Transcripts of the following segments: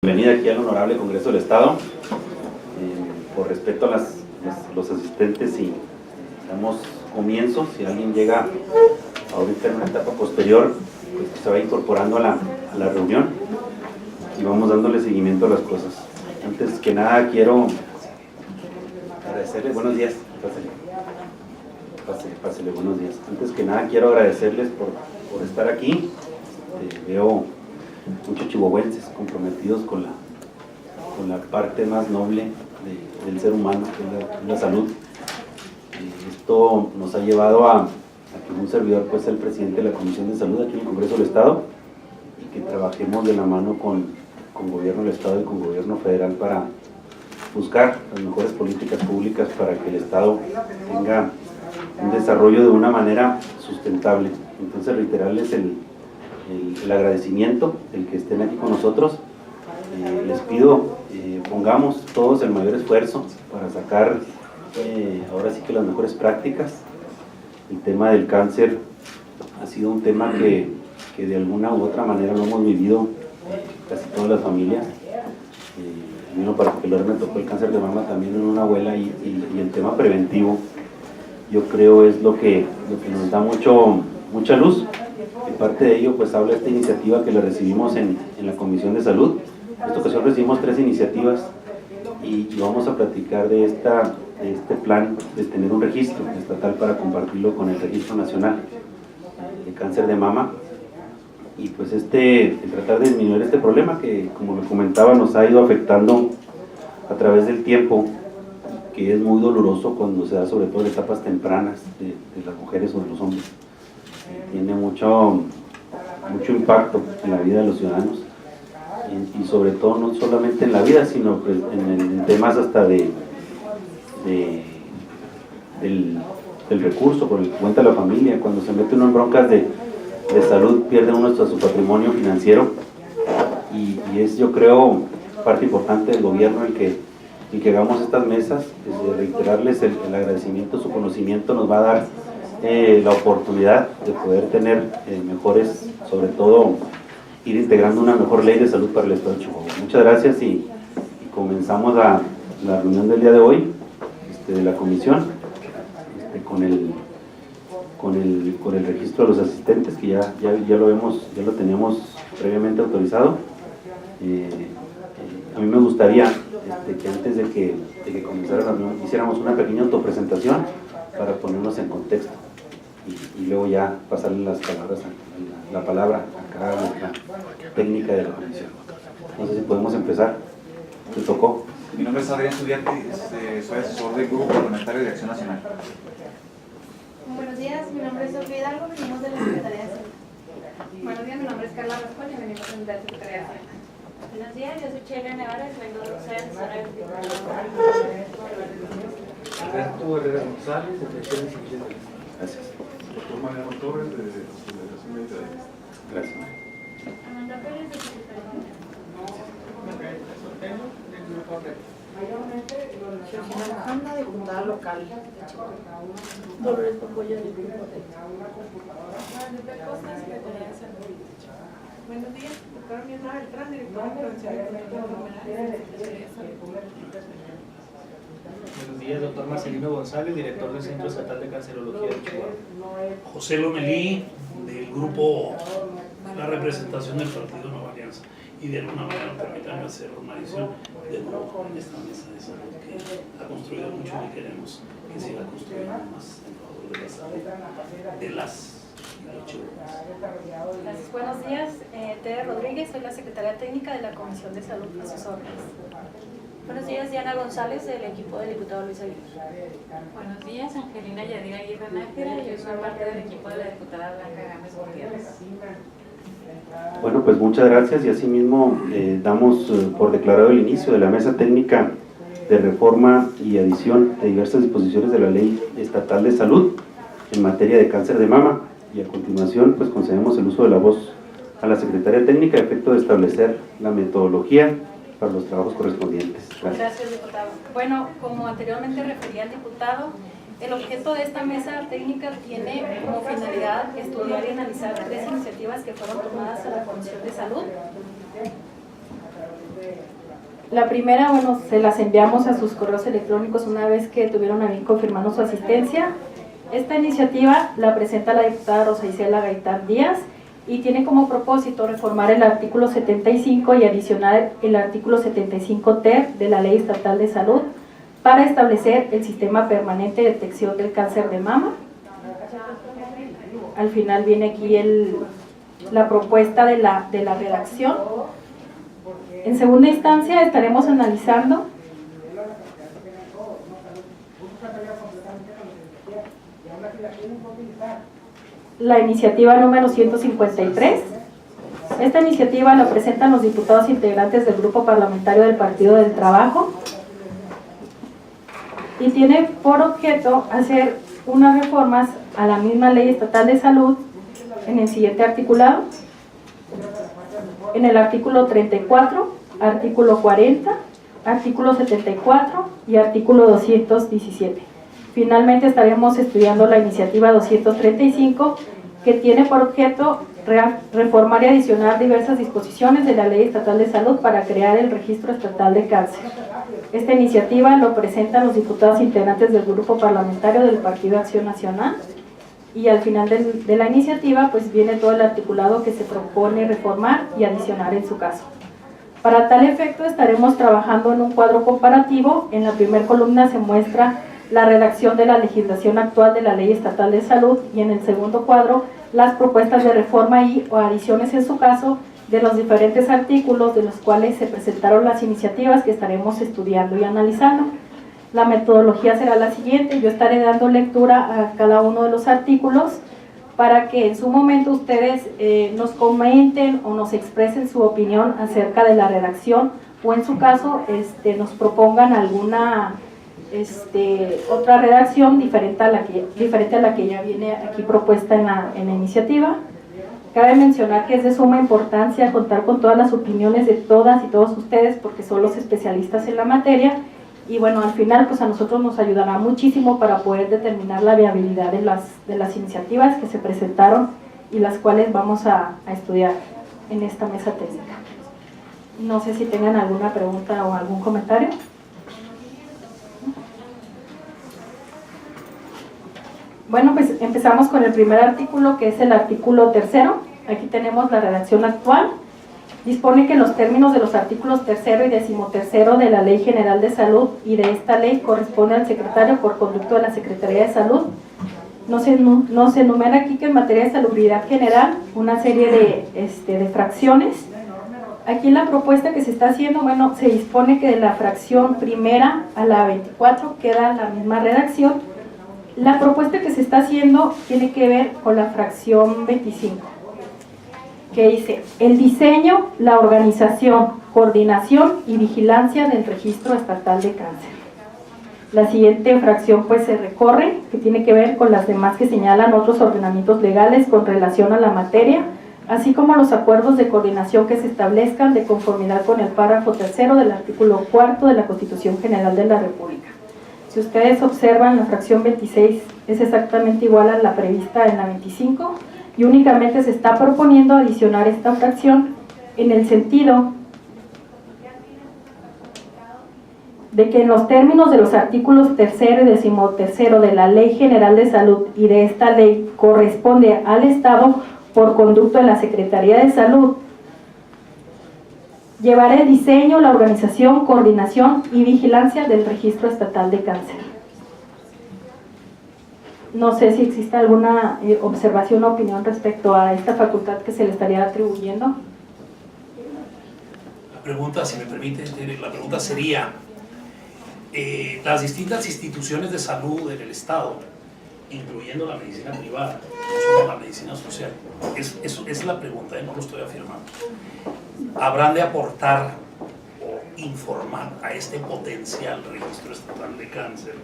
Bienvenida aquí al Honorable Congreso del Estado. Por respeto a los asistentes y damos comienzo. Si alguien llega ahorita en una etapa posterior, pues se va incorporando a la reunión y vamos dándole seguimiento a las cosas. Antes que nada quiero agradecerles, buenos días, pásele, buenos días. Antes que nada quiero agradecerles por estar aquí. Veo muchos chihuahuenses comprometidos con la parte más noble del ser humano, que es la salud. Esto nos ha llevado a que un servidor pues sea el presidente de la Comisión de Salud aquí en el Congreso del Estado y que trabajemos de la mano con Gobierno del Estado y con Gobierno Federal para buscar las mejores políticas públicas para que el Estado tenga un desarrollo de una manera sustentable. Entonces reiterarles el agradecimiento, el que estén aquí con nosotros. Les pido pongamos todos el mayor esfuerzo para sacar ahora sí que las mejores prácticas. El tema del cáncer ha sido un tema que de alguna u otra manera lo hemos vivido casi todas las familias. A mí en lo particular me tocó el cáncer de mama también en una abuela y el tema preventivo yo creo es lo que nos da mucha luz. En parte de ello pues habla esta iniciativa que la recibimos en la Comisión de Salud. En esta ocasión recibimos 3 iniciativas y vamos a platicar de este plan de tener un registro estatal para compartirlo con el Registro Nacional de Cáncer de Mama y pues el tratar de disminuir este problema que, como lo comentaba, nos ha ido afectando a través del tiempo, que es muy doloroso cuando se da sobre todo en etapas tempranas de las mujeres o de los hombres. Tiene mucho impacto en la vida de los ciudadanos y sobre todo no solamente en la vida, sino pues en temas hasta del recurso por el que cuenta la familia. Cuando se mete uno en broncas de salud, pierde uno hasta su patrimonio financiero y es, yo creo, parte importante del gobierno el que hagamos estas mesas. Reiterarles el agradecimiento, su conocimiento nos va a dar la oportunidad de poder tener mejores, sobre todo ir integrando una mejor ley de salud para el Estado de Chihuahua. Muchas gracias y comenzamos la reunión del día de hoy de la comisión con el registro de los asistentes que ya lo teníamos previamente autorizado. A mí me gustaría que antes de que comenzara la reunión hiciéramos una pequeña autopresentación para ponernos en contexto y luego ya pasarle la palabra acá a la técnica de la comisión. No sé si podemos empezar. ¿Te tocó? Mi nombre es Adrián Zubiati, soy asesor del Grupo Parlamentario de Acción Nacional. Buenos días, mi nombre es Sofía Hidalgo, venimos de la Secretaría de Salud. Buenos días, mi nombre es Carla Rascón y venimos de la Secretaría de Salud. Buenos días, yo soy Sheila Nevares, vengo de asesora del Alberto Herrera González, de Dirección de Servicios de Salud. Gracias. Doctor Mariano Torres, de Asociación Médica de Lista. Gracias. Amanda Pérez, de Secretaría. Georgina Alejandra, diputada local de Chihuahua. Dolores Papoya, del Grupo de Guadalupe Costa, Secretaría de Salud. Buenos días, doctora Mirna Beltrán, directora de Prevención y Control de Enfermedades de la Secretaría de Salud. Buenos días, doctor Marcelino González, director del Centro Estatal de Cancerología de Chihuahua. José Lomelí, del grupo La Representación del Partido Nueva Alianza. Y de alguna manera, permítanme hacer una adición de nuevo en esta mesa de salud que ha construido mucho y queremos que siga construyendo más en favor de la salud de las chihuahuas. Gracias, buenos días. Tere Rodríguez, soy la secretaria técnica de la Comisión de Salud a sus órdenes. Buenos días, Diana González, del equipo del diputado Luis Aguirre. Buenos días, Angelina Yadira Aguirre Nájera, yo soy parte del equipo de la diputada Blanca Gámez Gutiérrez. Bueno, pues muchas gracias y asimismo damos por declarado el inicio de la mesa técnica de reforma y adición de diversas disposiciones de la Ley Estatal de Salud en materia de cáncer de mama y a continuación pues concedemos el uso de la voz a la Secretaría Técnica a efecto de establecer la metodología para los trabajos correspondientes. Gracias, diputado. Bueno, como anteriormente refería el diputado, el objeto de esta mesa técnica tiene como finalidad estudiar y analizar 3 iniciativas que fueron tomadas a la Comisión de Salud La primera, bueno, se las enviamos a sus correos electrónicos una vez que tuvieron a bien confirmando su asistencia. Esta iniciativa la presenta la diputada Rosa Isela Gaitán Díaz y tiene como propósito reformar el artículo 75 y adicionar el artículo 75 ter de la Ley Estatal de Salud para establecer el sistema permanente de detección del cáncer de mama. Al final viene aquí la propuesta de la redacción. En segunda instancia estaremos analizando la iniciativa número 153. Esta iniciativa la presentan los diputados integrantes del Grupo Parlamentario del Partido del Trabajo y tiene por objeto hacer unas reformas a la misma Ley Estatal de Salud en el siguiente articulado: en el artículo 34, artículo 40, artículo 74 y artículo 217. Finalmente estaremos estudiando la iniciativa 235, que tiene por objeto reformar y adicionar diversas disposiciones de la Ley Estatal de Salud para crear el Registro Estatal de Cáncer. Esta iniciativa lo presentan los diputados integrantes del Grupo Parlamentario del Partido Acción Nacional, y al final de la iniciativa pues viene todo el articulado que se propone reformar y adicionar en su caso. Para tal efecto estaremos trabajando en un cuadro comparativo. En la primera columna se muestra la redacción de la legislación actual de la Ley Estatal de Salud y en el segundo cuadro las propuestas de reforma y o adiciones en su caso de los diferentes artículos de los cuales se presentaron las iniciativas que estaremos estudiando y analizando. La metodología será la siguiente: yo estaré dando lectura a cada uno de los artículos para que en su momento ustedes nos comenten o nos expresen su opinión acerca de la redacción, o en su caso nos propongan alguna otra redacción diferente a la que ya viene aquí propuesta en la iniciativa. Cabe mencionar que es de suma importancia contar con todas las opiniones de todas y todos ustedes, porque son los especialistas en la materia, y bueno, al final pues a nosotros nos ayudará muchísimo para poder determinar la viabilidad de las iniciativas que se presentaron y las cuales vamos a estudiar en esta mesa técnica. No sé si tengan alguna pregunta o algún comentario. Bueno, pues empezamos con el primer artículo, que es el artículo 3. Aquí tenemos la redacción actual. Dispone que los términos de los artículos 3 y 13 de la Ley General de Salud y de esta ley corresponde al secretario por conducto de la Secretaría de Salud. Nos enumera aquí que en materia de salubridad general una serie de fracciones. Aquí en la propuesta que se está haciendo, bueno, se dispone que de la fracción primera a la 24 queda la misma redacción. La propuesta que se está haciendo tiene que ver con la fracción 25, que dice: el diseño, la organización, coordinación y vigilancia del Registro Estatal de Cáncer. La siguiente fracción pues se recorre, que tiene que ver con las demás que señalan otros ordenamientos legales con relación a la materia, así como los acuerdos de coordinación que se establezcan de conformidad con el párrafo 3 del artículo 4 de la Constitución General de la República. Si ustedes observan, la fracción 26 es exactamente igual a la prevista en la 25, y únicamente se está proponiendo adicionar esta fracción en el sentido de que en los términos de los artículos 3 y 13 de la Ley General de Salud y de esta ley corresponde al Estado, por conducto de la Secretaría de Salud, llevar el diseño, la organización, coordinación y vigilancia del Registro Estatal de Cáncer. No sé si existe alguna observación o opinión respecto a esta facultad que se le estaría atribuyendo. La pregunta, si me permite, la pregunta sería: las distintas instituciones de salud en el Estado, incluyendo la medicina privada, no solo la medicina social, es la pregunta, no lo estoy afirmando, habrán de aportar o informar a este potencial Registro Estatal de Cáncer,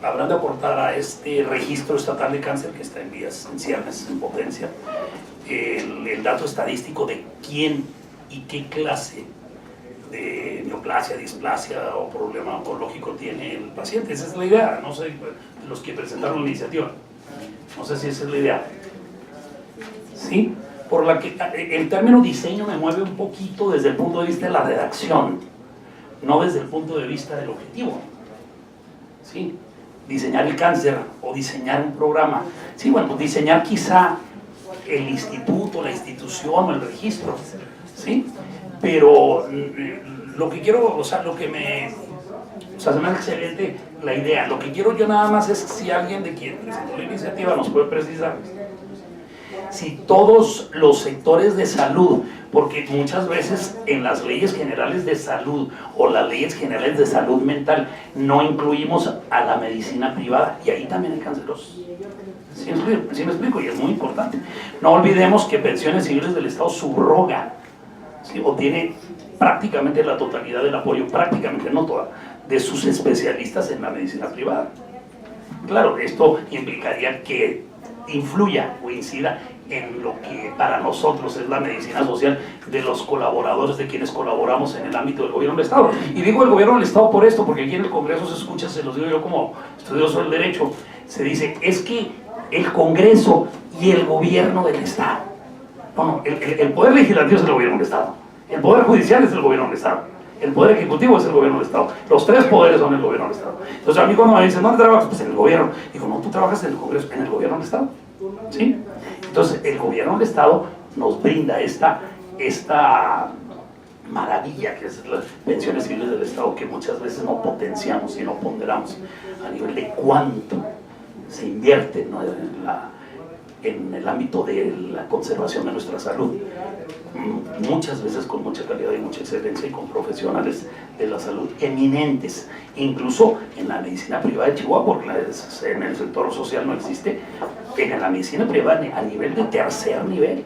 habrán de aportar a este Registro Estatal de Cáncer, que está en vías, en ciernes, en potencia, el dato estadístico de quién y qué clase de neoplasia, displasia o problema oncológico tiene el paciente. Esa es la idea, no sé, los que presentaron la iniciativa, no sé si esa es la idea. ¿Sí? por la que el término diseño me mueve un poquito desde el punto de vista de la redacción, no desde el punto de vista del objetivo. ¿Sí? Diseñar el cáncer o diseñar un programa. Sí, bueno, pues diseñar quizá el instituto, la institución o el registro, ¿sí? Pero lo que quiero, o sea, lo que se me hace excelente la idea. Lo que quiero yo nada más es si alguien de quien presentó la iniciativa nos puede precisar si todos los sectores de salud, porque muchas veces en las leyes generales de salud o las leyes generales de salud mental no incluimos a la medicina privada, y ahí también hay cancerosos. ¿Sí me explico? Y es muy importante. No olvidemos que Pensiones Civiles del Estado subroga, ¿sí? O tiene prácticamente la totalidad del apoyo, prácticamente no toda, de sus especialistas en la medicina privada. Claro, esto implicaría que influya o incida en lo que para nosotros es la medicina social de los colaboradores, de quienes colaboramos en el ámbito del gobierno del Estado. Y digo el gobierno del Estado por esto, porque aquí en el Congreso se escucha, se los digo yo como estudioso del derecho, se dice, es que el Congreso y el gobierno del Estado. No, el poder legislativo es el gobierno del Estado, el poder judicial es el gobierno del Estado, el poder ejecutivo es el gobierno del Estado, los tres poderes son el gobierno del Estado. Entonces a mí cuando me dicen, ¿dónde trabajas? Pues en el gobierno. Digo, no, tú trabajas en el Congreso, en el gobierno del Estado, ¿sí? Entonces el gobierno del Estado nos brinda esta maravilla que es las pensiones civiles del Estado, que muchas veces no potenciamos y no ponderamos a nivel de cuánto se invierte, ¿no?, en el ámbito de la conservación de nuestra salud, muchas veces con mucha calidad y mucha excelencia, y con profesionales de la salud eminentes, incluso en la medicina privada de Chihuahua, porque en el sector social no existe, en la medicina privada a nivel de tercer nivel,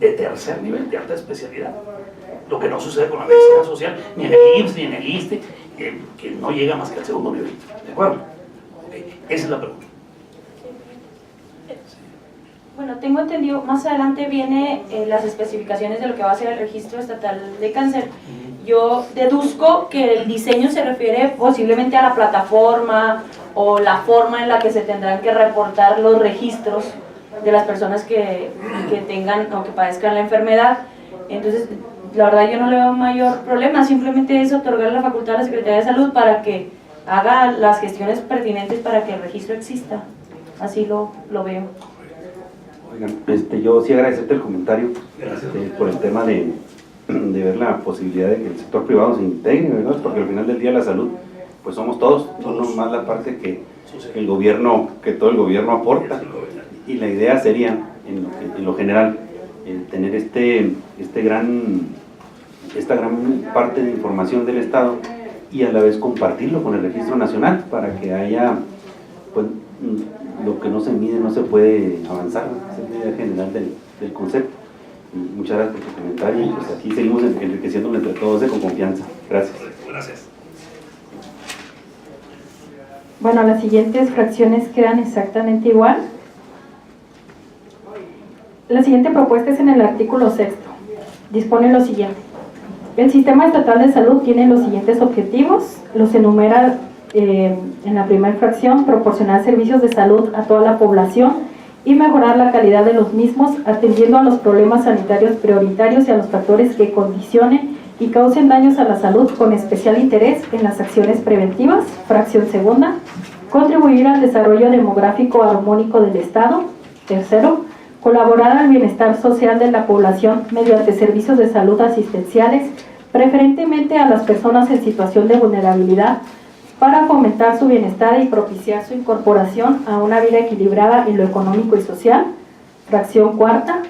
de alta especialidad, lo que no sucede con la medicina social, ni en el IMSS, ni en el ISSSTE, que no llega más que al segundo nivel, ¿de acuerdo? Okay. Esa es la pregunta. Bueno, tengo entendido, más adelante viene las especificaciones de lo que va a ser el registro estatal de cáncer. Yo deduzco que el diseño se refiere posiblemente a la plataforma o la forma en la que se tendrán que reportar los registros de las personas que tengan o que padezcan la enfermedad. Entonces, la verdad yo no le veo mayor problema, simplemente es otorgar la facultad a la Secretaría de Salud para que haga las gestiones pertinentes para que el registro exista. Así lo veo. Oigan, yo sí agradecerte el comentario por el tema de ver la posibilidad de que el sector privado se integre, ¿verdad? Porque al final del día la salud, pues somos todos, no nomás la parte que el gobierno, que todo el gobierno aporta, y la idea sería, en lo general, tener esta gran parte de información del Estado y a la vez compartirlo con el Registro Nacional para que haya, pues, lo que no se mide no se puede avanzar. Esa es la idea general del concepto. Y muchas gracias por tu comentario, y pues aquí seguimos enriqueciéndonos entre todos con confianza. Gracias. Gracias. Bueno, las siguientes fracciones quedan exactamente igual. La siguiente propuesta es en el artículo 6. Dispone lo siguiente. El Sistema Estatal de Salud tiene los siguientes objetivos. Los enumera en la primera fracción: proporcionar servicios de salud a toda la población y mejorar la calidad de los mismos, atendiendo a los problemas sanitarios prioritarios y a los factores que condicionen y causen daños a la salud, con especial interés en las acciones preventivas. Fracción segunda: contribuir al desarrollo demográfico armónico del Estado. Tercero: colaborar al bienestar social de la población mediante servicios de salud asistenciales, preferentemente a las personas en situación de vulnerabilidad, para fomentar su bienestar y propiciar su incorporación a una vida equilibrada en lo económico y social. Fracción cuarta: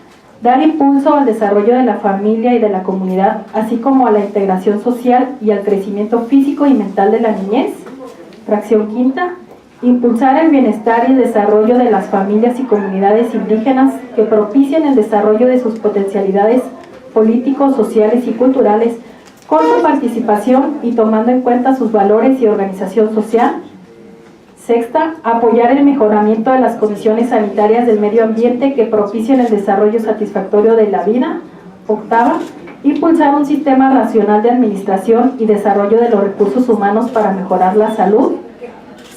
dar impulso al desarrollo de la familia y de la comunidad, así como a la integración social y al crecimiento físico y mental de la niñez. Fracción quinta: impulsar el bienestar y el desarrollo de las familias y comunidades indígenas que propicien el desarrollo de sus potencialidades políticos, sociales y culturales, con su participación y tomando en cuenta sus valores y organización social. Sexta: apoyar el mejoramiento de las condiciones sanitarias del medio ambiente que propicien el desarrollo satisfactorio de la vida. Octava: impulsar un sistema racional de administración y desarrollo de los recursos humanos para mejorar la salud.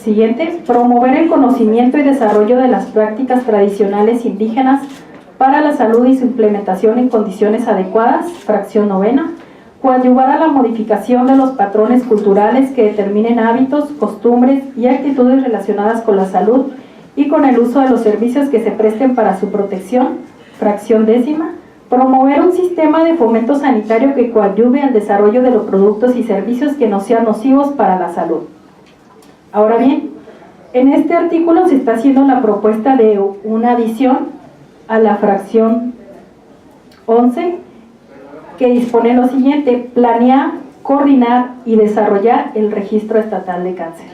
Siguiente: promover el conocimiento y desarrollo de las prácticas tradicionales indígenas para la salud y su implementación en condiciones adecuadas, fracción 9, coadyuvar a la modificación de los patrones culturales que determinen hábitos, costumbres y actitudes relacionadas con la salud y con el uso de los servicios que se presten para su protección, fracción 10, promover un sistema de fomento sanitario que coadyuve al desarrollo de los productos y servicios que no sean nocivos para la salud. Ahora bien, en este artículo se está haciendo la propuesta de una adición a la fracción 11, que dispone lo siguiente: planear, coordinar y desarrollar el registro estatal de cáncer.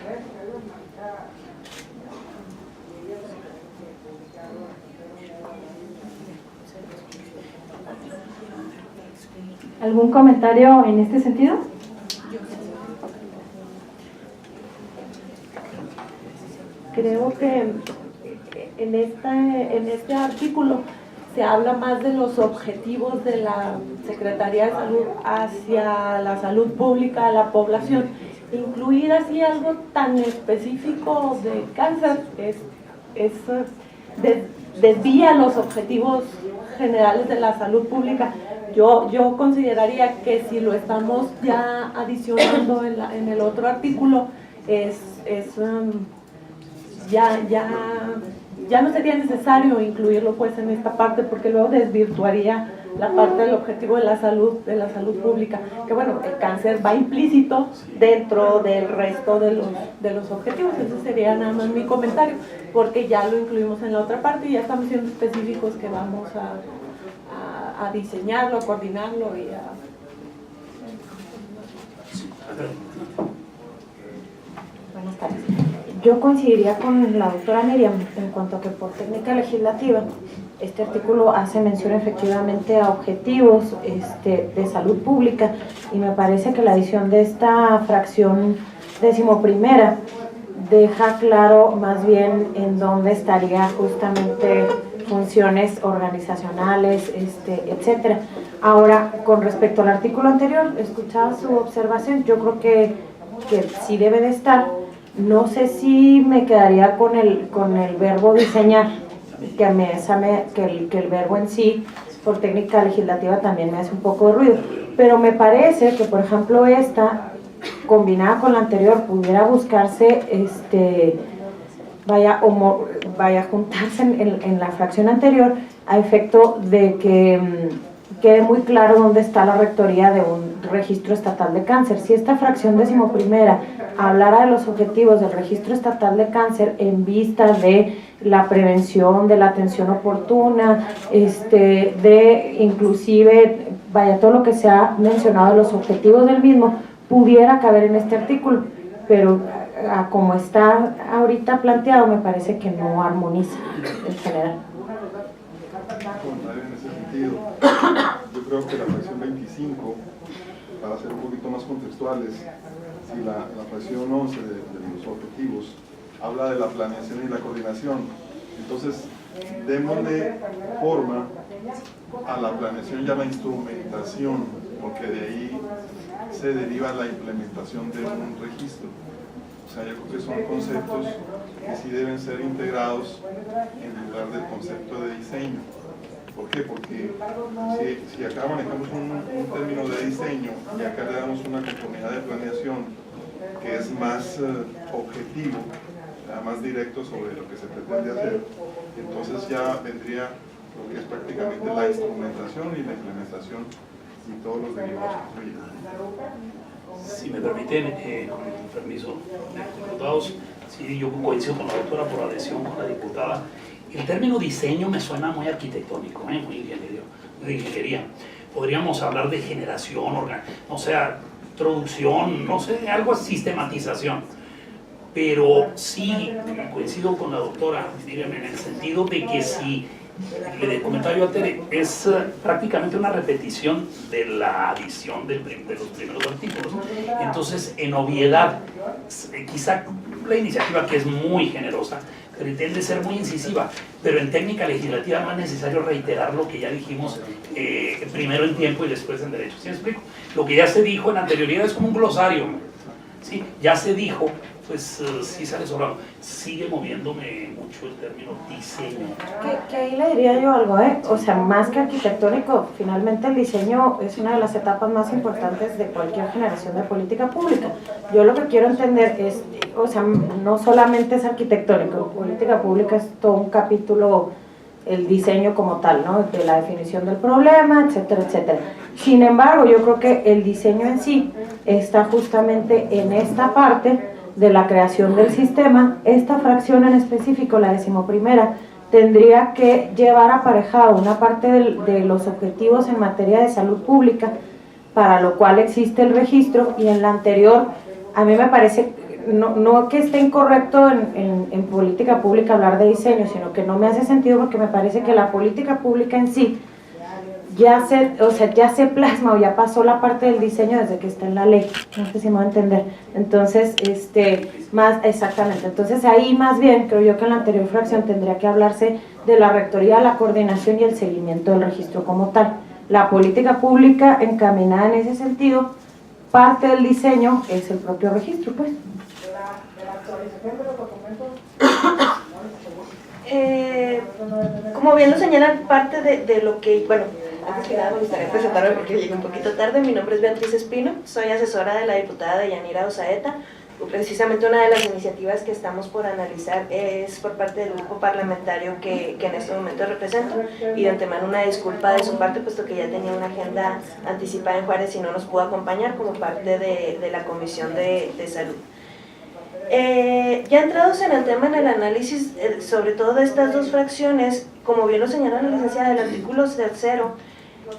¿Algún comentario en este sentido? Creo que en este artículo se habla más de los objetivos de la Secretaría de Salud hacia la salud pública de la población. Incluir así algo tan específico de cáncer desvía los objetivos generales de la salud pública. Yo consideraría que si lo estamos ya adicionando en el otro artículo, ya no sería necesario incluirlo pues en esta parte, porque luego desvirtuaría la parte del objetivo de la salud pública, que bueno, el cáncer va implícito dentro del resto de los objetivos. Ese sería nada más mi comentario, porque ya lo incluimos en la otra parte y ya estamos siendo específicos que vamos a diseñarlo, a coordinarlo y a... Buenas tardes. Yo coincidiría con la doctora Miriam en cuanto a que por técnica legislativa este artículo hace mención efectivamente a objetivos de salud pública, y me parece que la adición de esta fracción 11ª deja claro más bien en dónde estaría justamente funciones organizacionales, etcétera. Ahora, con respecto al artículo anterior, escuchaba su observación. Yo creo que sí debe de estar. No sé si me quedaría con el verbo diseñar, que el verbo en sí, por técnica legislativa, también me hace un poco de ruido. Pero me parece que, por ejemplo, esta, combinada con la anterior, pudiera buscarse, vaya a juntarse en la fracción anterior, a efecto de que quede muy claro dónde está la rectoría de un registro estatal de cáncer. Si esta fracción 11ª hablara de los objetivos del registro estatal de cáncer en vista de la prevención, de la atención oportuna, de inclusive, vaya, todo lo que se ha mencionado de los objetivos del mismo, pudiera caber en este artículo, pero como está ahorita planteado, me parece que no armoniza en general. En ese sentido, yo creo que la fracción 25, para ser un poquito más contextuales, si la fracción 11 de los objetivos habla de la planeación y la coordinación, entonces démosle forma a la planeación y a la instrumentación, porque de ahí se deriva la implementación de un registro. O sea, yo creo que son conceptos que sí deben ser integrados en lugar del concepto de diseño. ¿Por qué? Porque si acá manejamos un término de diseño y acá le damos una conformidad de planeación que es más objetivo, más directo sobre lo que se pretende hacer, entonces ya vendría lo que es prácticamente la instrumentación y la implementación y todos los derivados que incluyen. Si me permiten, con el permiso de los diputados, sí, yo coincido con la doctora por adhesión con la diputada. El término diseño me suena muy arquitectónico, muy de ingeniería. Podríamos hablar de generación, o sea, introducción, no sé, algo así, sistematización. Pero sí, coincido con la doctora Miriam en el sentido de que si el comentario a Tere es prácticamente una repetición de la adición de los primeros artículos. Entonces, en obviedad, quizá la iniciativa, que es muy generosa, pretende ser muy incisiva, pero en técnica legislativa no es necesario reiterar lo que ya dijimos primero en tiempo y después en derecho. ¿Sí me explico? Lo que ya se dijo en anterioridad es como un glosario, ¿sí? Ya se dijo, pues sí sale sobrado. Sigue moviéndome mucho el término diseño. Que ahí le diría yo algo, o sea, más que arquitectónico, finalmente el diseño es una de las etapas más importantes de cualquier generación de política pública. Yo lo que quiero entender es, o sea, no solamente es arquitectónico, política pública es todo un capítulo, el diseño como tal, ¿no? De la definición del problema, etcétera, etcétera. Sin embargo, yo creo que el diseño en sí está justamente en esta parte de la creación del sistema. Esta fracción en específico, la 11ª, tendría que llevar aparejado una parte de los objetivos en materia de salud pública, para lo cual existe el registro, y en la anterior, a mí me parece, no que esté incorrecto en política pública hablar de diseño, sino que no me hace sentido porque me parece que la política pública en sí ya se plasma o ya pasó la parte del diseño desde que está en la ley, no sé si me va a entender. Entonces, más exactamente, entonces ahí más bien creo yo que en la anterior fracción tendría que hablarse de la rectoría, la coordinación y el seguimiento del registro como tal. La política pública encaminada en ese sentido, parte del diseño es el propio registro, pues. Como bien lo señalan, parte de lo que, bueno, antes que nada me gustaría presentarme porque llegué un poquito tarde. Mi nombre es Beatriz Espino, soy asesora de la diputada Deyanira Osaeta. Precisamente una de las iniciativas que estamos por analizar es por parte del grupo parlamentario que en este momento represento, y de antemano una disculpa de su parte, puesto que ya tenía una agenda anticipada en Juárez y no nos pudo acompañar como parte de la Comisión de Salud. Ya entrados en el tema, en el análisis sobre todo de estas dos fracciones, como bien lo señala la licenciada, el artículo 3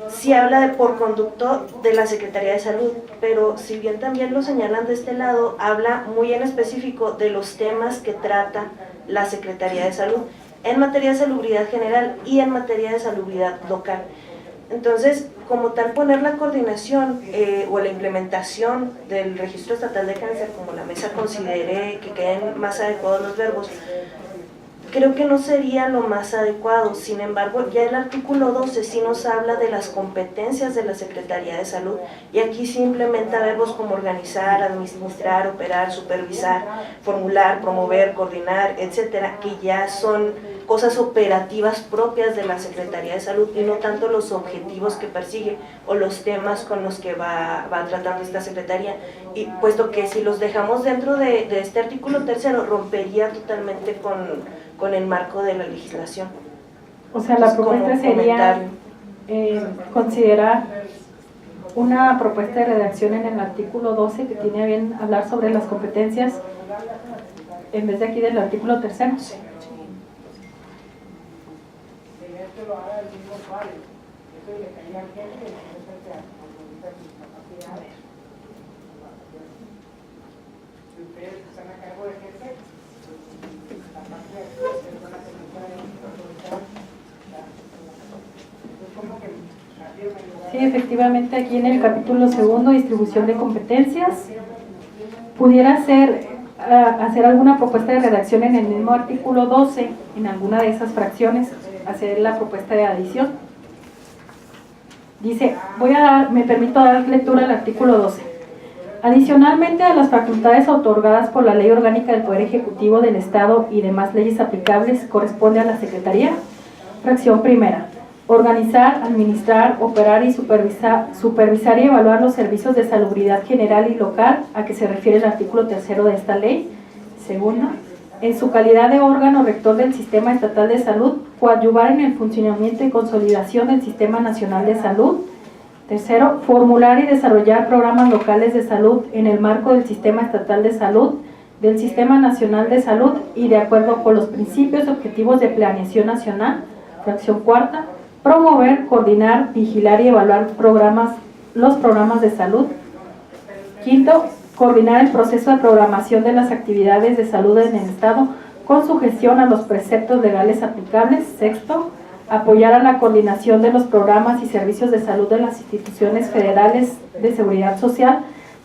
sí habla de por conducto de la Secretaría de Salud, pero si bien también lo señalan de este lado, habla muy en específico de los temas que trata la Secretaría de Salud en materia de salubridad general y en materia de salubridad local. Entonces, como tal, poner la coordinación o la implementación del registro estatal de cáncer, como la mesa considere que queden más adecuados los verbos, creo que no sería lo más adecuado. Sin embargo, ya el artículo 12 sí nos habla de las competencias de la Secretaría de Salud, y aquí sí implementa verbos como organizar, administrar, operar, supervisar, formular, promover, coordinar, etcétera, que ya son cosas operativas propias de la Secretaría de Salud y no tanto los objetivos que persigue o los temas con los que va tratando esta Secretaría, y puesto que si los dejamos dentro de este artículo 3 rompería totalmente con el marco de la legislación. O sea, la propuesta sería considerar una propuesta de redacción en el artículo 12 que tiene a bien hablar sobre las competencias en vez de aquí del artículo 3. Sí. Sí, efectivamente, aquí en el capítulo 2, distribución de competencias, pudiera ser hacer alguna propuesta de redacción en el mismo artículo 12, en alguna de esas fracciones, hacer la propuesta de adición. Dice, me permito dar lectura al artículo 12. Adicionalmente a las facultades otorgadas por la Ley Orgánica del Poder Ejecutivo del Estado y demás leyes aplicables, corresponde a la Secretaría. Fracción primera. Organizar, administrar, operar y supervisar y evaluar los servicios de salubridad general y local a que se refiere el artículo 3 de esta ley. Segunda, en su calidad de órgano rector del Sistema Estatal de Salud, coadyuvar en el funcionamiento y consolidación del Sistema Nacional de Salud. Tercero, formular y desarrollar programas locales de salud en el marco del Sistema Estatal de Salud, del Sistema Nacional de Salud y de acuerdo con los principios y objetivos de planeación nacional. Fracción cuarta, promover, coordinar, vigilar y evaluar los programas de salud. Quinto, coordinar el proceso de programación de las actividades de salud en el Estado con sujeción a los preceptos legales aplicables. Sexto, apoyar a la coordinación de los programas y servicios de salud de las instituciones federales de seguridad social,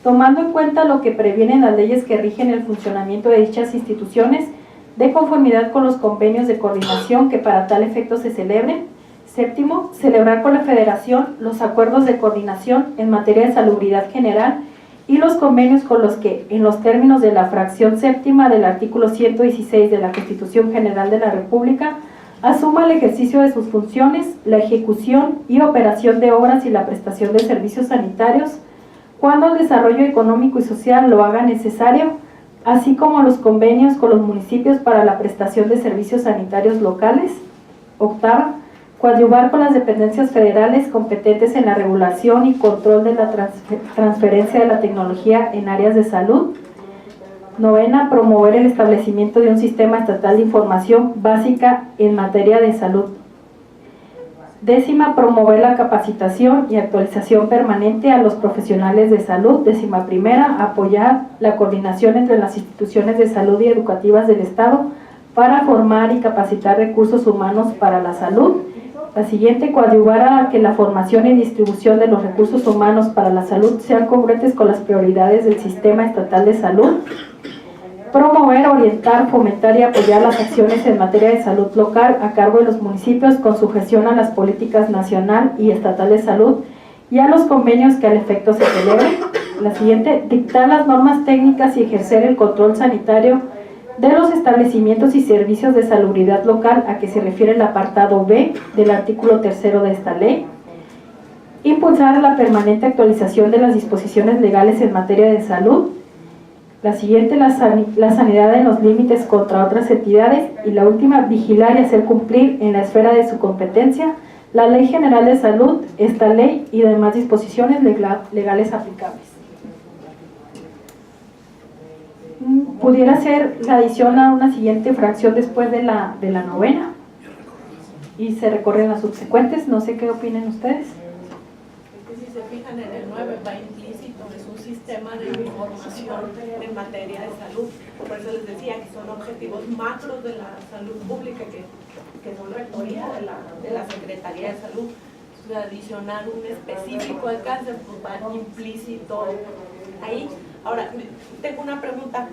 tomando en cuenta lo que previenen las leyes que rigen el funcionamiento de dichas instituciones, de conformidad con los convenios de coordinación que para tal efecto se celebren. Séptimo, celebrar con la Federación los acuerdos de coordinación en materia de salubridad general y los convenios con los que, en los términos de la fracción séptima del artículo 116 de la Constitución General de la República, asuma el ejercicio de sus funciones, la ejecución y operación de obras y la prestación de servicios sanitarios, cuando el desarrollo económico y social lo haga necesario, así como los convenios con los municipios para la prestación de servicios sanitarios locales. Octava, coadyuvar con las dependencias federales competentes en la regulación y control de la transferencia de la tecnología en áreas de salud. Novena, promover el establecimiento de un sistema estatal de información básica en materia de salud. Décima, promover la capacitación y actualización permanente a los profesionales de salud. Décima primera, apoyar la coordinación entre las instituciones de salud y educativas del Estado para formar y capacitar recursos humanos para la salud. La siguiente, coadyuvar a que la formación y distribución de los recursos humanos para la salud sean congruentes con las prioridades del sistema estatal de salud. Promover, orientar, fomentar y apoyar las acciones en materia de salud local a cargo de los municipios con sujeción a las políticas nacional y estatal de salud y a los convenios que al efecto se celebren. La siguiente, dictar las normas técnicas y ejercer el control sanitario de los establecimientos y servicios de salubridad local a que se refiere el apartado B del artículo 3º de esta ley. Impulsar la permanente actualización de las disposiciones legales en materia de salud. La siguiente, la sanidad en los límites contra otras entidades. Y la última, vigilar y hacer cumplir en la esfera de su competencia la Ley General de Salud, esta ley y demás disposiciones legales aplicables. Pudiera ser la adición a una siguiente fracción después de la novena y se recorren las subsecuentes. No sé qué opinen ustedes. Si se fijan en el 9 va implícito, es un sistema de información en materia de salud. Por eso les decía que son objetivos macros de la salud pública que son rectoría de la Secretaría de Salud. Adicionar un específico de cáncer, pues va implícito ahí. Ahora, tengo una pregunta,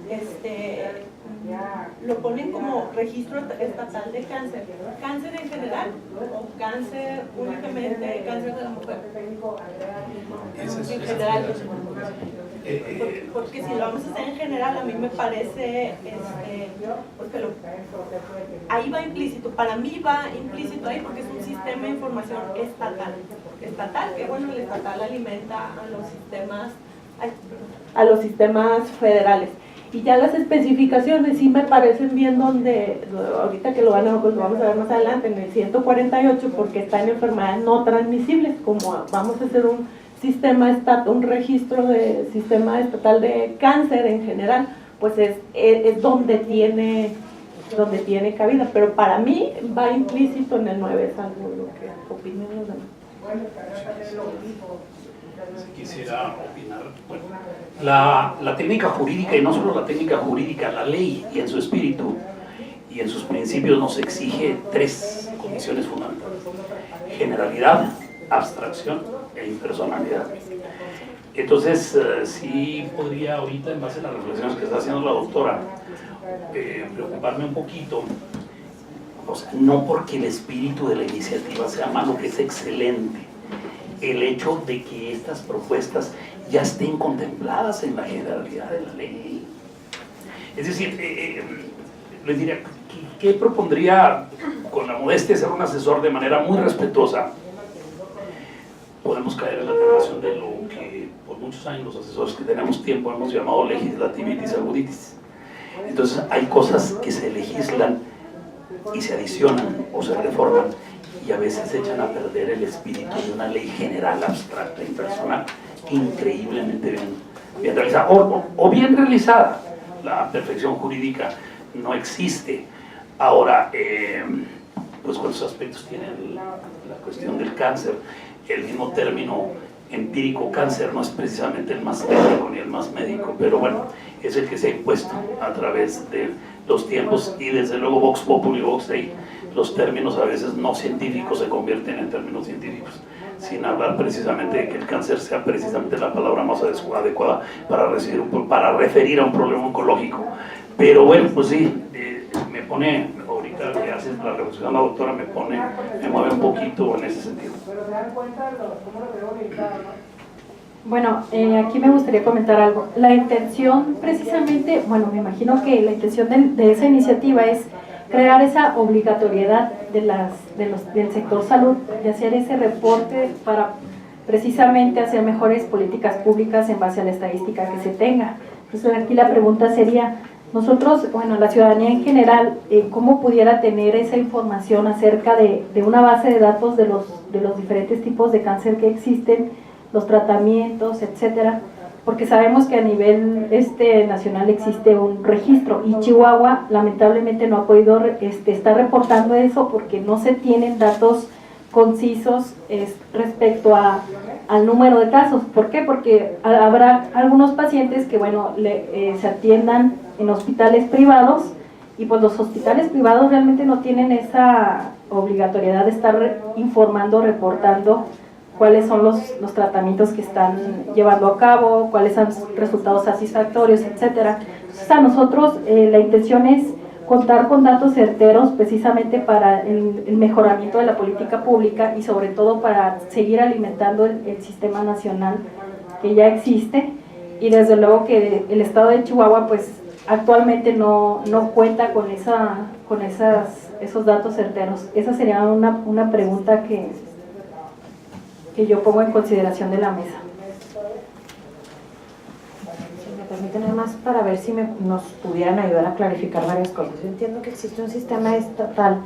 ¿lo ponen como registro estatal de cáncer? ¿Cáncer en general o cáncer únicamente cáncer de la mujer? En general. Porque si lo vamos a hacer en general, a mí me parece, porque ahí va implícito, para mí va implícito ahí porque es un sistema de información estatal, que bueno, el estatal alimenta a los sistemas federales. Y ya las especificaciones sí me parecen bien donde, ahorita que lo vamos a ver más adelante, en el 148, porque está en enfermedades no transmisibles, como vamos a hacer un un registro de sistema estatal de cáncer en general, pues es donde tiene cabida, pero para mí va implícito en el 9, es algo lo que opinen los demás. Si quisiera opinar, bueno, la técnica jurídica, y no solo la técnica jurídica, la ley y en su espíritu y en sus principios nos exige 3 condiciones fundamentales: generalidad, abstracción e impersonalidad. Entonces, sí podría ahorita, en base a las reflexiones que está haciendo la doctora, preocuparme un poquito, o sea, no porque el espíritu de la iniciativa sea malo, que es excelente, el hecho de que estas propuestas ya estén contempladas en la generalidad de la ley. Es decir, les diría, ¿qué propondría, con la modestia de ser un asesor de manera muy respetuosa? Podemos caer en la tentación de lo que por muchos años los asesores que tenemos tiempo hemos llamado legislativitis aguditis. Entonces hay cosas que se legislan y se adicionan o se reforman y a veces echan a perder el espíritu de una ley general, abstracta, impersonal, increíblemente bien realizada o bien realizada. La perfección jurídica no existe. Ahora, pues cuántos aspectos tiene la cuestión del cáncer. El mismo término empírico cáncer no es precisamente el más técnico ni el más médico, pero bueno, es el que se ha impuesto a través de los tiempos y desde luego Vox Populi, Vox Dei, los términos a veces no científicos se convierten en términos científicos, sin hablar precisamente de que el cáncer sea precisamente la palabra más adecuada para referir a un problema oncológico. Pero bueno, pues sí, me pone, ahorita que hace la reflexión la doctora, me mueve un poquito en ese sentido. Pero se dan cuenta cómo lo tengo ubicado, ¿no? Bueno, aquí me gustaría comentar algo. La intención precisamente, bueno, me imagino que la intención de esa iniciativa es crear esa obligatoriedad del sector salud, de hacer ese reporte para precisamente hacer mejores políticas públicas en base a la estadística que se tenga. Entonces aquí la pregunta sería, nosotros, bueno, la ciudadanía en general, ¿cómo pudiera tener esa información acerca de una base de datos de los diferentes tipos de cáncer que existen, los tratamientos, etcétera? Porque sabemos que a nivel nacional existe un registro y Chihuahua lamentablemente no ha podido estar reportando eso porque no se tienen datos concisos respecto al número de casos. ¿Por qué? Porque habrá algunos pacientes que, bueno, se atiendan en hospitales privados y pues los hospitales privados realmente no tienen esa obligatoriedad de estar informando, reportando cuáles son los tratamientos que están llevando a cabo, cuáles son resultados satisfactorios, etcétera. Entonces a nosotros la intención es contar con datos certeros precisamente para el mejoramiento de la política pública y sobre todo para seguir alimentando el sistema nacional que ya existe, y desde luego que el estado de Chihuahua pues actualmente no cuenta con esos datos certeros. Esa sería una pregunta que yo pongo en consideración de la mesa. Si me permiten nada más para ver si nos pudieran ayudar a clarificar varias cosas. Yo entiendo que existe un sistema estatal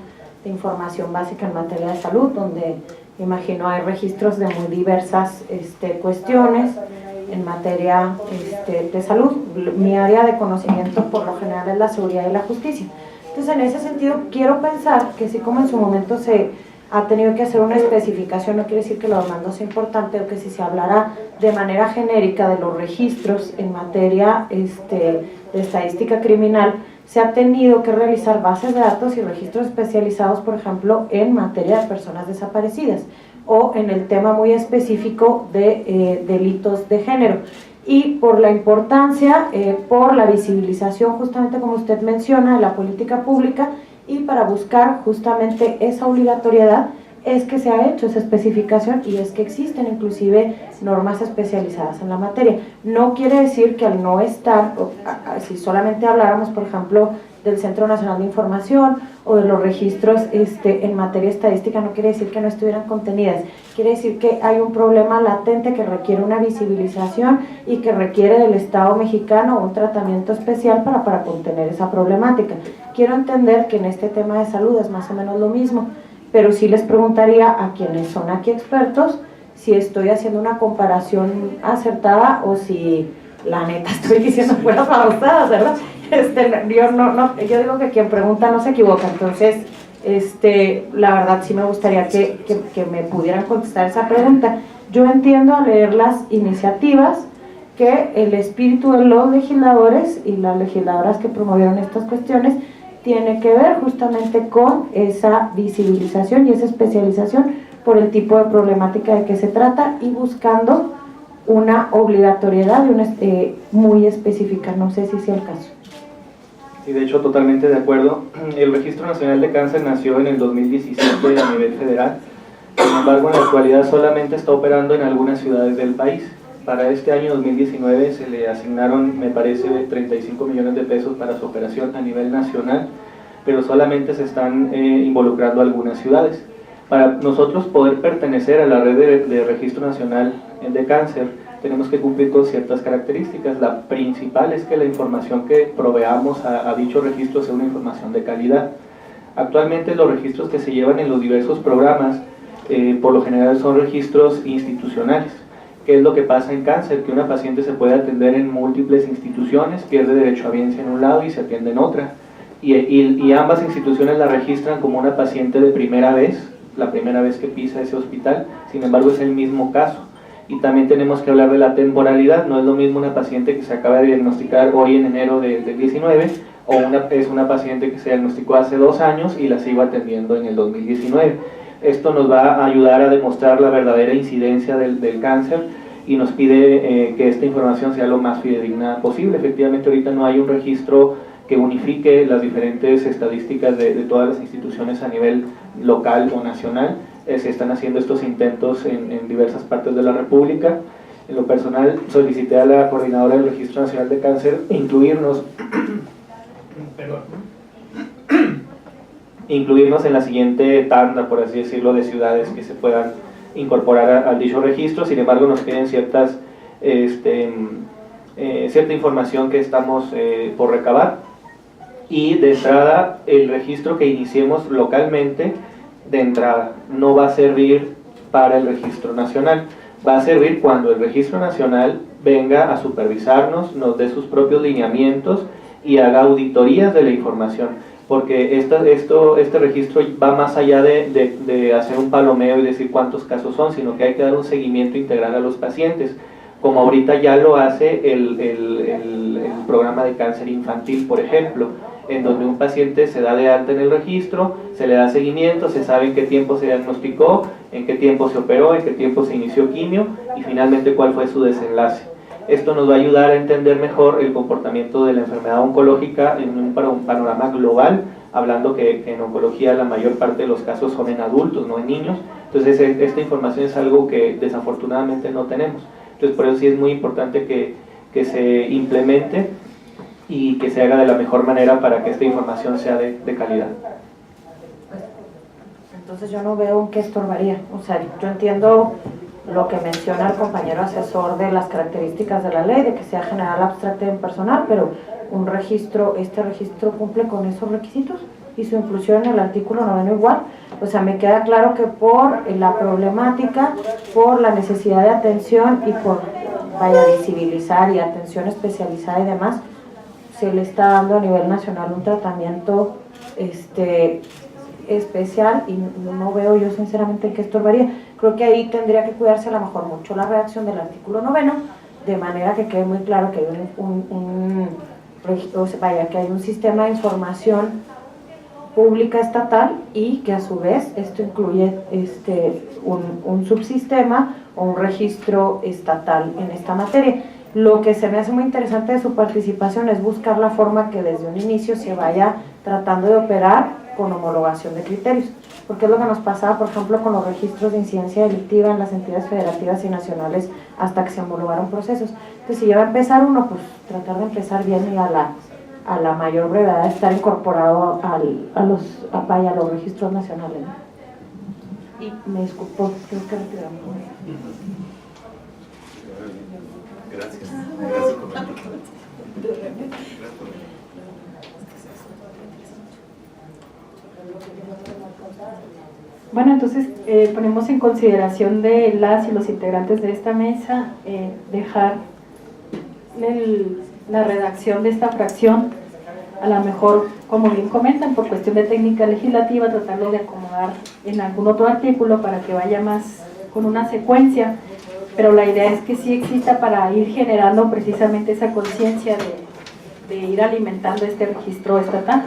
de información básica en materia de salud, donde me imagino hay registros de muy diversas cuestiones en materia de salud. Mi área de conocimiento por lo general es la seguridad y la justicia. Entonces en ese sentido quiero pensar que sí, como en su momento se ha tenido que hacer una especificación, no quiere decir que lo demás no sea importante, o que si se hablara de manera genérica de los registros en materia de estadística criminal, se ha tenido que realizar bases de datos y registros especializados, por ejemplo, en materia de personas desaparecidas o en el tema muy específico de delitos de género. Y por la importancia, por la visibilización, justamente como usted menciona, de la política pública, y para buscar justamente esa obligatoriedad, es que se ha hecho esa especificación y es que existen inclusive normas especializadas en la materia. No quiere decir que al no estar, si solamente habláramos, por ejemplo, del Centro Nacional de Información o de los registros en materia estadística, no quiere decir que no estuvieran contenidas. Quiere decir que hay un problema latente que requiere una visibilización y que requiere del Estado mexicano un tratamiento especial para contener esa problemática. Quiero entender que en este tema de salud es más o menos lo mismo, pero sí les preguntaría a quienes son aquí expertos si estoy haciendo una comparación acertada o si la neta estoy diciendo buenas babosadas, ¿verdad? Yo digo que quien pregunta no se equivoca, entonces la verdad sí me gustaría que me pudieran contestar esa pregunta. Yo entiendo al leer las iniciativas que el espíritu de los legisladores y las legisladoras que promovieron estas cuestiones tiene que ver justamente con esa visibilización y esa especialización por el tipo de problemática de que se trata y buscando una obligatoriedad muy específica. No sé si sea el caso. Sí, de hecho, totalmente de acuerdo. El Registro Nacional de Cáncer nació en el 2017 a nivel federal. Sin embargo, en la actualidad solamente está operando en algunas ciudades del país. Para este año 2019 se le asignaron, me parece, 35 millones de pesos para su operación a nivel nacional, pero solamente se están involucrando algunas ciudades. Para nosotros poder pertenecer a la red de Registro Nacional de Cáncer, tenemos que cumplir con ciertas características. La principal es que la información que proveamos a dicho registro sea una información de calidad. Actualmente los registros que se llevan en los diversos programas, por lo general son registros institucionales. ¿Qué es lo que pasa en cáncer? Que una paciente se puede atender en múltiples instituciones, pierde derecho a bienes en un lado y se atiende en otra. Y ambas instituciones la registran como una paciente de primera vez, la primera vez que pisa ese hospital. Sin embargo, es el mismo caso. Y también tenemos que hablar de la temporalidad. No es lo mismo una paciente que se acaba de diagnosticar hoy en enero del 19 o es una paciente que se diagnosticó hace 2 años y la sigo atendiendo en el 2019. Esto nos va a ayudar a demostrar la verdadera incidencia del cáncer y nos pide que esta información sea lo más fidedigna posible. Efectivamente, ahorita no hay un registro que unifique las diferentes estadísticas de todas las instituciones a nivel local o nacional. Se están haciendo estos intentos en diversas partes de la República En lo personal, solicité a la coordinadora del Registro Nacional de Cáncer incluirnos en la siguiente tanda, por así decirlo, de ciudades que se puedan incorporar al dicho registro. Sin embargo, nos queden cierta información que estamos por recabar, y de entrada el registro que iniciemos localmente de entrada no va a servir para el registro nacional, va a servir cuando el registro nacional venga a supervisarnos, nos dé sus propios lineamientos y haga auditorías de la información, porque este registro va más allá de hacer un palomeo y decir cuántos casos son, sino que hay que dar un seguimiento integral a los pacientes, como ahorita ya lo hace el programa de cáncer infantil, por ejemplo, en donde un paciente se da de alta en el registro, se le da seguimiento, se sabe en qué tiempo se diagnosticó, en qué tiempo se operó, en qué tiempo se inició quimio y finalmente cuál fue su desenlace. Esto nos va a ayudar a entender mejor el comportamiento de la enfermedad oncológica en un panorama global, hablando que en oncología la mayor parte de los casos son en adultos, no en niños. Entonces esta información es algo que desafortunadamente no tenemos. Entonces por eso sí es muy importante que se implemente y que se haga de la mejor manera para que esta información sea de calidad. Entonces yo no veo en qué estorbaría. O sea, yo entiendo lo que menciona el compañero asesor de las características de la ley, de que sea general, abstracto y impersonal, pero este registro cumple con esos requisitos y su inclusión en el artículo 9 igual. O sea, me queda claro que por la problemática, por la necesidad de atención y por visibilizar y atención especializada y demás, se le está dando a nivel nacional un tratamiento especial y no veo yo sinceramente en qué estorbaría. Creo que ahí tendría que cuidarse a lo mejor mucho la redacción del artículo 9, de manera que quede muy claro que hay que hay un sistema de información pública estatal y que a su vez esto incluye un subsistema o un registro estatal en esta materia. Lo que se me hace muy interesante de su participación es buscar la forma que desde un inicio se vaya tratando de operar con homologación de criterios, porque es lo que nos pasaba, por ejemplo, con los registros de incidencia delictiva en las entidades federativas y nacionales hasta que se homologaron procesos. Entonces, si ya va a empezar uno, pues tratar de empezar bien y a la mayor brevedad de estar incorporado a los registros nacionales, ¿no? Y me disculpo, creo que retiramos. Gracias. Gracias por venir. Bueno, entonces ponemos en consideración de las y los integrantes de esta mesa dejar la redacción de esta fracción, a lo mejor, como bien comentan, por cuestión de técnica legislativa, tratarlo de acomodar en algún otro artículo para que vaya más con una secuencia, pero la idea es que sí exista para ir generando precisamente esa conciencia de ir alimentando este registro estatal.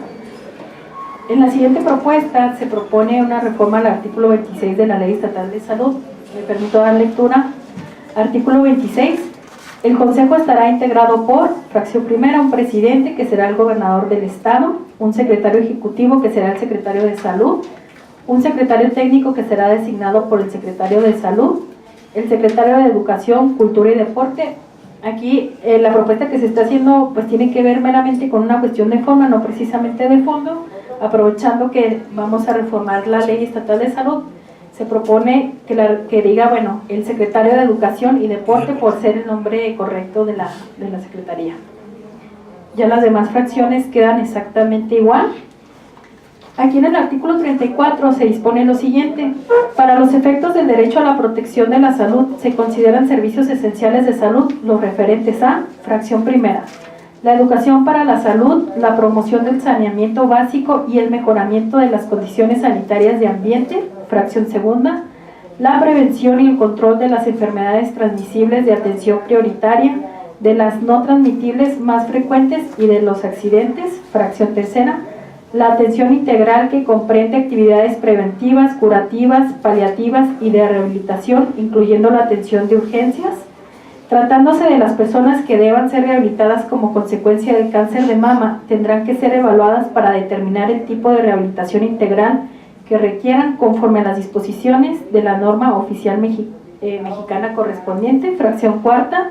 En la siguiente propuesta se propone una reforma al artículo 26 de la Ley Estatal de Salud. Me permito dar lectura. Artículo 26. El Consejo estará integrado por, fracción primera, un presidente que será el gobernador del Estado, un secretario ejecutivo que será el secretario de Salud, un secretario técnico que será designado por el secretario de Salud, el secretario de Educación, Cultura y Deporte. Aquí la propuesta que se está haciendo pues tiene que ver meramente con una cuestión de forma, no precisamente de fondo. Aprovechando que vamos a reformar la Ley Estatal de Salud, se propone que diga, bueno, el secretario de Educación y Deporte por ser el nombre correcto de la Secretaría. Ya las demás fracciones quedan exactamente igual. Aquí en el artículo 34 se dispone lo siguiente: para los efectos del derecho a la protección de la salud se consideran servicios esenciales de salud los referentes a, fracción primera, la educación para la salud, la promoción del saneamiento básico y el mejoramiento de las condiciones sanitarias de ambiente, fracción segunda, la prevención y el control de las enfermedades transmisibles de atención prioritaria, de las no transmitibles más frecuentes y de los accidentes, fracción tercera, la atención integral que comprende actividades preventivas, curativas, paliativas y de rehabilitación, incluyendo la atención de urgencias, tratándose de las personas que deban ser rehabilitadas como consecuencia del cáncer de mama, tendrán que ser evaluadas para determinar el tipo de rehabilitación integral que requieran conforme a las disposiciones de la norma oficial mexicana correspondiente. Fracción cuarta,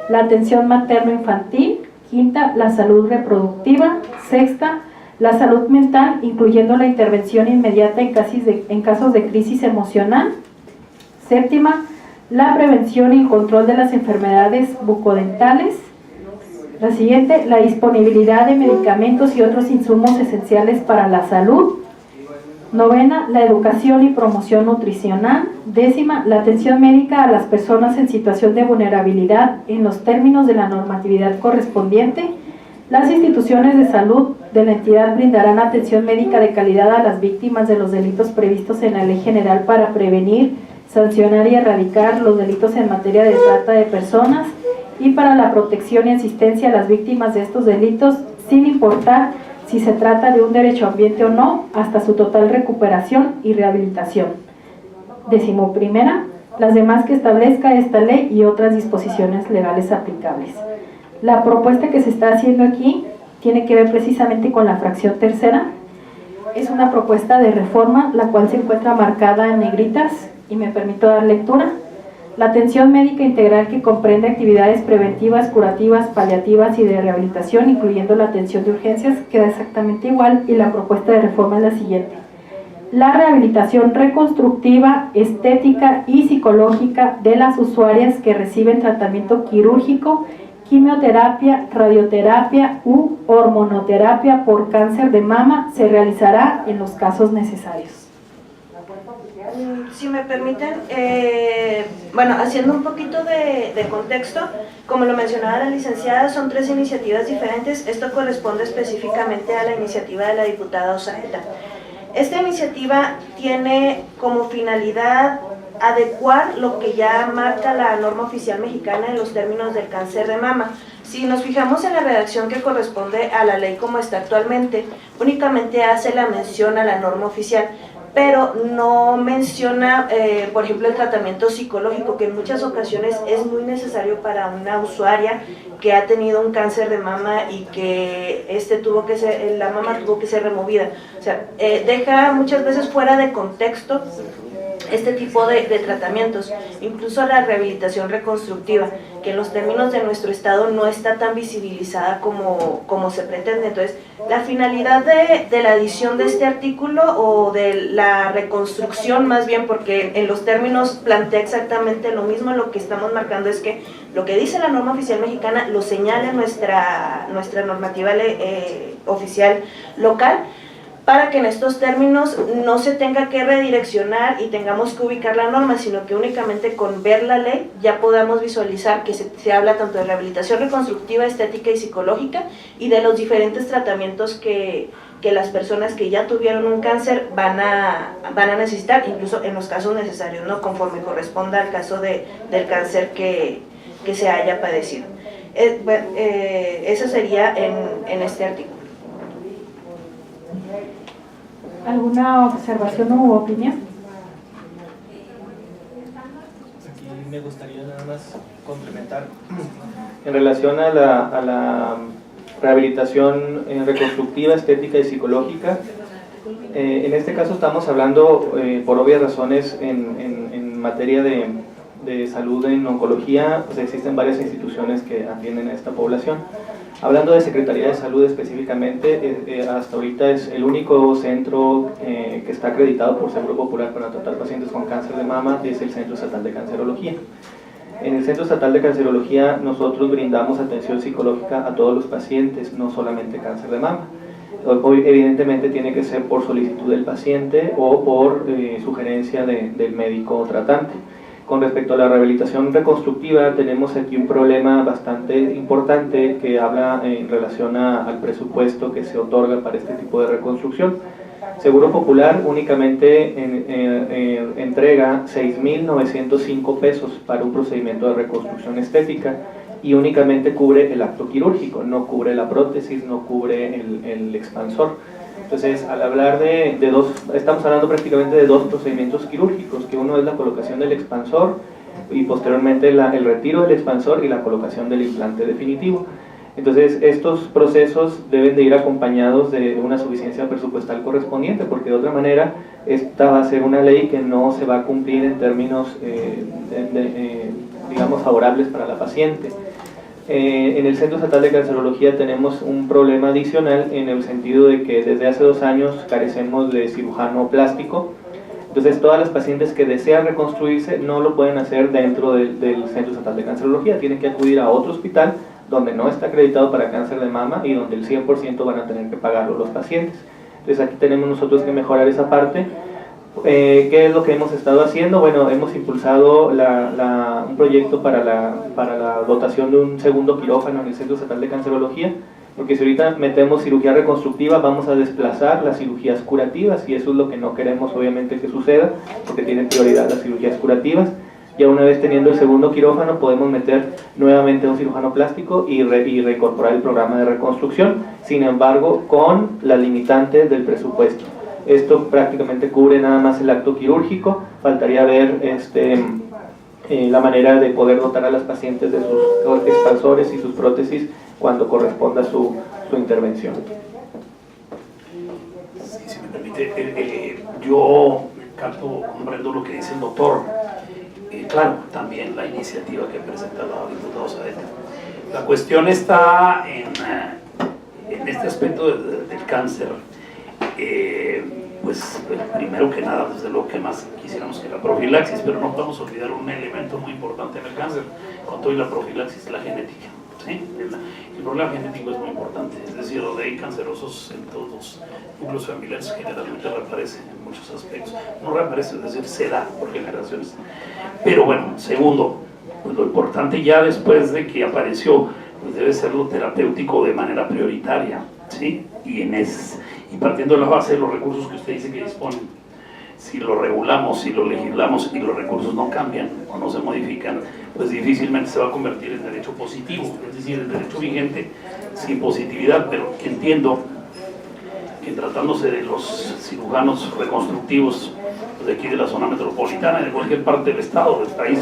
la atención materno-infantil. Quinta, la salud reproductiva. Sexta, la salud mental, incluyendo la intervención inmediata en casos de crisis emocional. Séptima, la prevención y control de las enfermedades bucodentales. La siguiente, la disponibilidad de medicamentos y otros insumos esenciales para la salud. Novena, la educación y promoción nutricional. Décima, la atención médica a las personas en situación de vulnerabilidad en los términos de la normatividad correspondiente. Las instituciones de salud de la entidad brindarán atención médica de calidad a las víctimas de los delitos previstos en la Ley General para prevenir, sancionar y erradicar los delitos en materia de trata de personas y para la protección y asistencia a las víctimas de estos delitos, sin importar si se trata de un derecho ambiente o no, hasta su total recuperación y rehabilitación. 11ª, las demás que establezca esta ley y otras disposiciones legales aplicables. La propuesta que se está haciendo aquí tiene que ver precisamente con la fracción tercera. Es una propuesta de reforma, la cual se encuentra marcada en negritas, y me permito dar lectura. La atención médica integral, que comprende actividades preventivas, curativas, paliativas y de rehabilitación, incluyendo la atención de urgencias, queda exactamente igual, y la propuesta de reforma es la siguiente. La rehabilitación reconstructiva, estética y psicológica de las usuarias que reciben tratamiento quirúrgico, quimioterapia, radioterapia u hormonoterapia por cáncer de mama se realizará en los casos necesarios. Si me permiten, bueno, haciendo un poquito de contexto, como lo mencionaba la licenciada, son 3 iniciativas diferentes. Esto corresponde específicamente a la iniciativa de la diputada Osaeta. Esta iniciativa tiene como finalidad adecuar lo que ya marca la norma oficial mexicana en los términos del cáncer de mama. Si nos fijamos en la redacción que corresponde a la ley como está actualmente, únicamente hace la mención a la norma oficial, pero no menciona, por ejemplo, el tratamiento psicológico, que en muchas ocasiones es muy necesario para una usuaria que ha tenido un cáncer de mama y que la mama tuvo que ser removida. O sea, deja muchas veces fuera de contexto este tipo de tratamientos, incluso la rehabilitación reconstructiva, que en los términos de nuestro estado no está tan visibilizada como se pretende. Entonces, la finalidad de la adición de este artículo, o de la reconstrucción más bien, porque en los términos plantea exactamente lo mismo, lo que estamos marcando es que lo que dice la norma oficial mexicana lo señala nuestra normativa oficial local, para que en estos términos no se tenga que redireccionar y tengamos que ubicar la norma, sino que únicamente con ver la ley ya podamos visualizar que se habla tanto de rehabilitación reconstructiva, estética y psicológica, y de los diferentes tratamientos que las personas que ya tuvieron un cáncer van a necesitar, incluso en los casos necesarios, ¿no?, conforme corresponda al caso del cáncer que se haya padecido. Eso sería en este artículo. ¿Alguna observación u opinión? Aquí me gustaría nada más complementar en relación a la rehabilitación reconstructiva, estética y psicológica. En este caso estamos hablando, por obvias razones, en materia de salud en oncología, pues existen varias instituciones que atienden a esta población. Hablando de Secretaría de Salud específicamente, hasta ahorita es el único centro que está acreditado por Seguro Popular para tratar pacientes con cáncer de mama, es el Centro Estatal de Cancerología. En el Centro Estatal de Cancerología nosotros brindamos atención psicológica a todos los pacientes, no solamente cáncer de mama. Hoy evidentemente tiene que ser por solicitud del paciente o por sugerencia del médico tratante. Con respecto a la rehabilitación reconstructiva, tenemos aquí un problema bastante importante que habla en relación al presupuesto que se otorga para este tipo de reconstrucción. Seguro Popular únicamente entrega 6.905 pesos para un procedimiento de reconstrucción estética y únicamente cubre el acto quirúrgico, no cubre la prótesis, no cubre el expansor. Entonces, al hablar estamos hablando prácticamente de 2 procedimientos quirúrgicos, que uno es la colocación del expansor y posteriormente el retiro del expansor y la colocación del implante definitivo. Entonces, estos procesos deben de ir acompañados de una suficiencia presupuestal correspondiente, porque de otra manera esta va a ser una ley que no se va a cumplir en términos, digamos, favorables para la paciente. En el Centro Estatal de Cancerología tenemos un problema adicional en el sentido de que desde hace 2 años carecemos de cirujano plástico. Entonces, todas las pacientes que desean reconstruirse no lo pueden hacer dentro del Centro Estatal de Cancerología, tienen que acudir a otro hospital donde no está acreditado para cáncer de mama y donde el 100% van a tener que pagarlo los pacientes. Entonces, aquí tenemos nosotros que mejorar esa parte. ¿Qué es lo que hemos estado haciendo? Bueno, hemos impulsado un proyecto para la dotación de un segundo quirófano en el Centro Estatal de Cancerología, porque si ahorita metemos cirugía reconstructiva vamos a desplazar las cirugías curativas y eso es lo que no queremos obviamente que suceda, porque tienen prioridad las cirugías curativas. Ya una vez teniendo el segundo quirófano podemos meter nuevamente un cirujano plástico y reincorporar el programa de reconstrucción, sin embargo con las limitantes del presupuesto. Esto prácticamente cubre nada más el acto quirúrgico, faltaría ver la manera de poder dotar a las pacientes de sus expansores y sus prótesis cuando corresponda su intervención. Sí, si me permite, yo comprendo lo que dice el doctor. Claro, también la iniciativa que presenta la diputada Saavedra. La cuestión está en este aspecto del cáncer. Pues primero que nada, desde luego que más quisiéramos que la profilaxis, pero no podemos olvidar un elemento muy importante en el cáncer, con todo y la profilaxis, la genética. ¿Sí? El problema genético es muy importante, es decir, donde hay cancerosos en todos los núcleos familiares generalmente reaparece en muchos aspectos, no reaparece, es decir, se da por generaciones. Pero bueno, segundo, pues lo importante ya después de que apareció, pues debe ser lo terapéutico de manera prioritaria, ¿sí? Y partiendo de la base de los recursos que usted dice que disponen, si lo regulamos, si lo legislamos y los recursos no cambian o no se modifican, pues difícilmente se va a convertir en derecho positivo, es decir, el derecho vigente sin positividad, pero que entiendo que tratándose de los cirujanos reconstructivos de aquí de la zona metropolitana y de cualquier parte del estado, del país,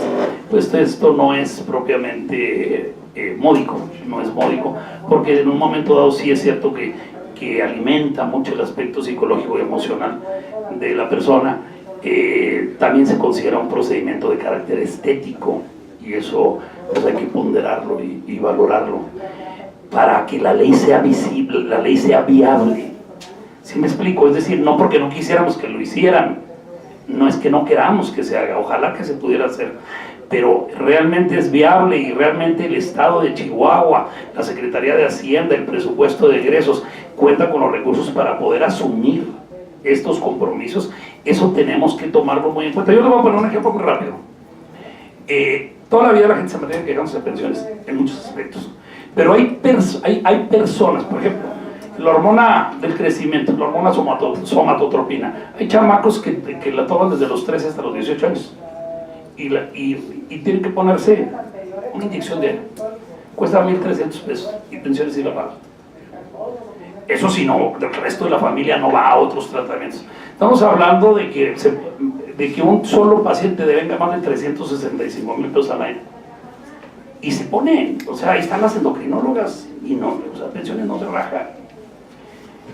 pues esto no es propiamente módico, no es módico, porque en un momento dado sí es cierto que alimenta mucho el aspecto psicológico y emocional de la persona. También se considera un procedimiento de carácter estético y eso pues hay que ponderarlo y valorarlo para que la ley sea visible, la ley sea viable. ¿Sí me explico? Es decir, no porque no quisiéramos que lo hicieran, no es que no queramos que se haga, ojalá que se pudiera hacer, pero realmente es viable y realmente el Estado de Chihuahua, la Secretaría de Hacienda, el presupuesto de egresos, cuenta con los recursos para poder asumir estos compromisos. Eso tenemos que tomarlo muy en cuenta. Yo le voy a poner un ejemplo muy rápido. Toda la vida la gente se mantiene quejándose de pensiones en muchos aspectos, pero hay personas, por ejemplo, la hormona del crecimiento, la hormona somatotropina, hay chamacos que la toman desde los 13 hasta los 18 años y tienen que ponerse una inyección diaria, cuesta 1,300 pesos y pensiones sí la pagan. Eso si no, el resto de la familia no va a otros tratamientos. Estamos hablando de que un solo paciente devenga más de 365,000 pesos al año. Y se pone, o sea, ahí están las endocrinólogas y no, o sea, pensiones no se rajan.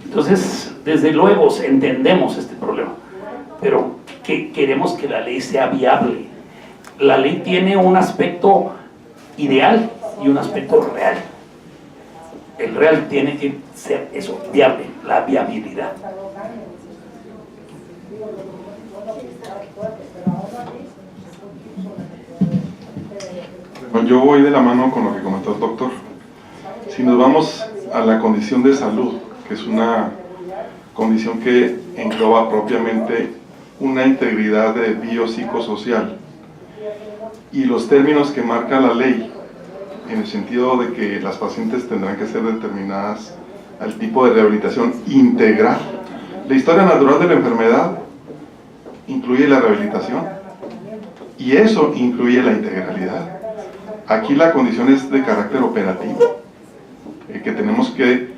Entonces, desde luego entendemos este problema, pero queremos que la ley sea viable. La ley tiene un aspecto ideal y un aspecto real. El real tiene que ser eso, viable, la viabilidad. Bueno, yo voy de la mano con lo que comentó el doctor. Si nos vamos a la condición de salud, que es una condición que engloba propiamente una integridad de biopsicosocial, y los términos que marca la ley, en el sentido de que las pacientes tendrán que ser determinadas al tipo de rehabilitación integral. La historia natural de la enfermedad incluye la rehabilitación y eso incluye la integralidad. Aquí la condición es de carácter operativo, que tenemos que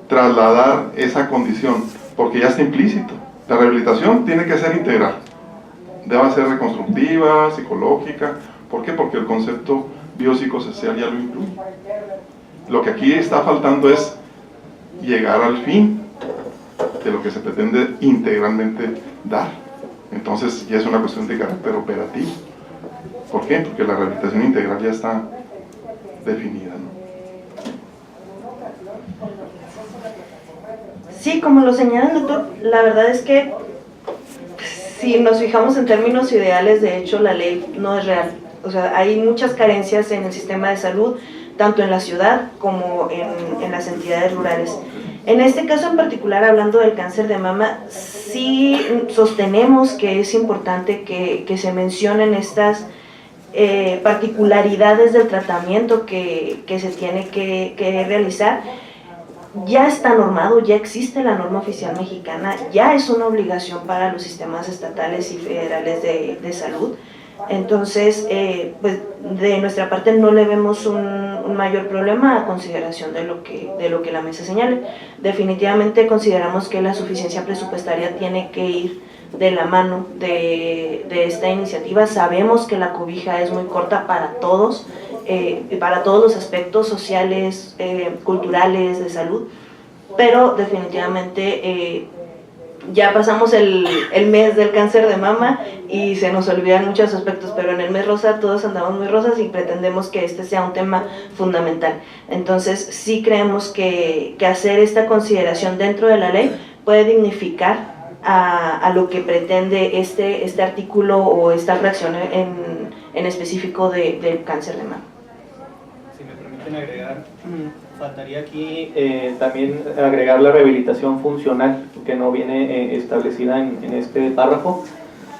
trasladar esa condición porque ya está implícito. La rehabilitación tiene que ser integral, debe ser reconstructiva, psicológica. ¿Por qué? Porque el concepto biopsicosocial ya lo incluye. Lo que aquí está faltando es llegar al fin de lo que se pretende integralmente dar. Entonces ya es una cuestión de carácter operativo. ¿Por qué? Porque la rehabilitación integral ya está definida, ¿no? Sí, como lo señala el doctor, la verdad es que si nos fijamos en términos ideales, de hecho la ley no es real. O sea, hay muchas carencias en el sistema de salud, tanto en la ciudad como en las entidades rurales. En este caso en particular, hablando del cáncer de mama, sí sostenemos que es importante que se mencionen estas particularidades del tratamiento que se tiene que realizar. Ya está normado, ya existe la norma oficial mexicana, ya es una obligación para los sistemas estatales y federales de salud. Entonces, pues de nuestra parte no le vemos un mayor problema a consideración de lo que la mesa señale. Definitivamente consideramos que la suficiencia presupuestaria tiene que ir de la mano de esta iniciativa. Sabemos que la cobija es muy corta para todos los aspectos sociales, culturales, de salud, pero definitivamente ya pasamos el mes del cáncer de mama y se nos olvidan muchos aspectos, pero en el mes rosa todos andamos muy rosas y pretendemos que este sea un tema fundamental. Entonces sí creemos que hacer esta consideración dentro de la ley puede dignificar a lo que pretende este artículo o esta fracción en específico del cáncer de mama. Si me permiten agregar, faltaría aquí también agregar la rehabilitación funcional, que no viene establecida en este párrafo,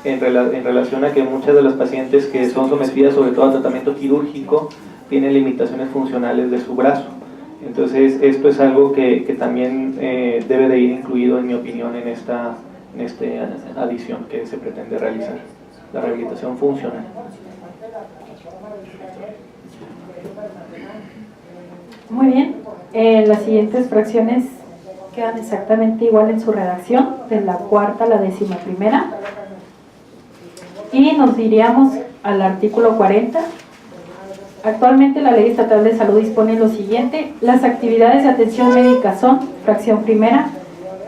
en relación a que muchas de las pacientes que son sometidas sobre todo a tratamiento quirúrgico tienen limitaciones funcionales de su brazo. Entonces esto es algo que también debe de ir incluido, en mi opinión, en esta adición que se pretende realizar, la rehabilitación funcional. Muy bien, las siguientes fracciones quedan exactamente igual en su redacción, de la cuarta a la 11ª. Y nos diríamos al artículo 40. Actualmente la Ley Estatal de Salud dispone lo siguiente: las actividades de atención médica son, fracción primera,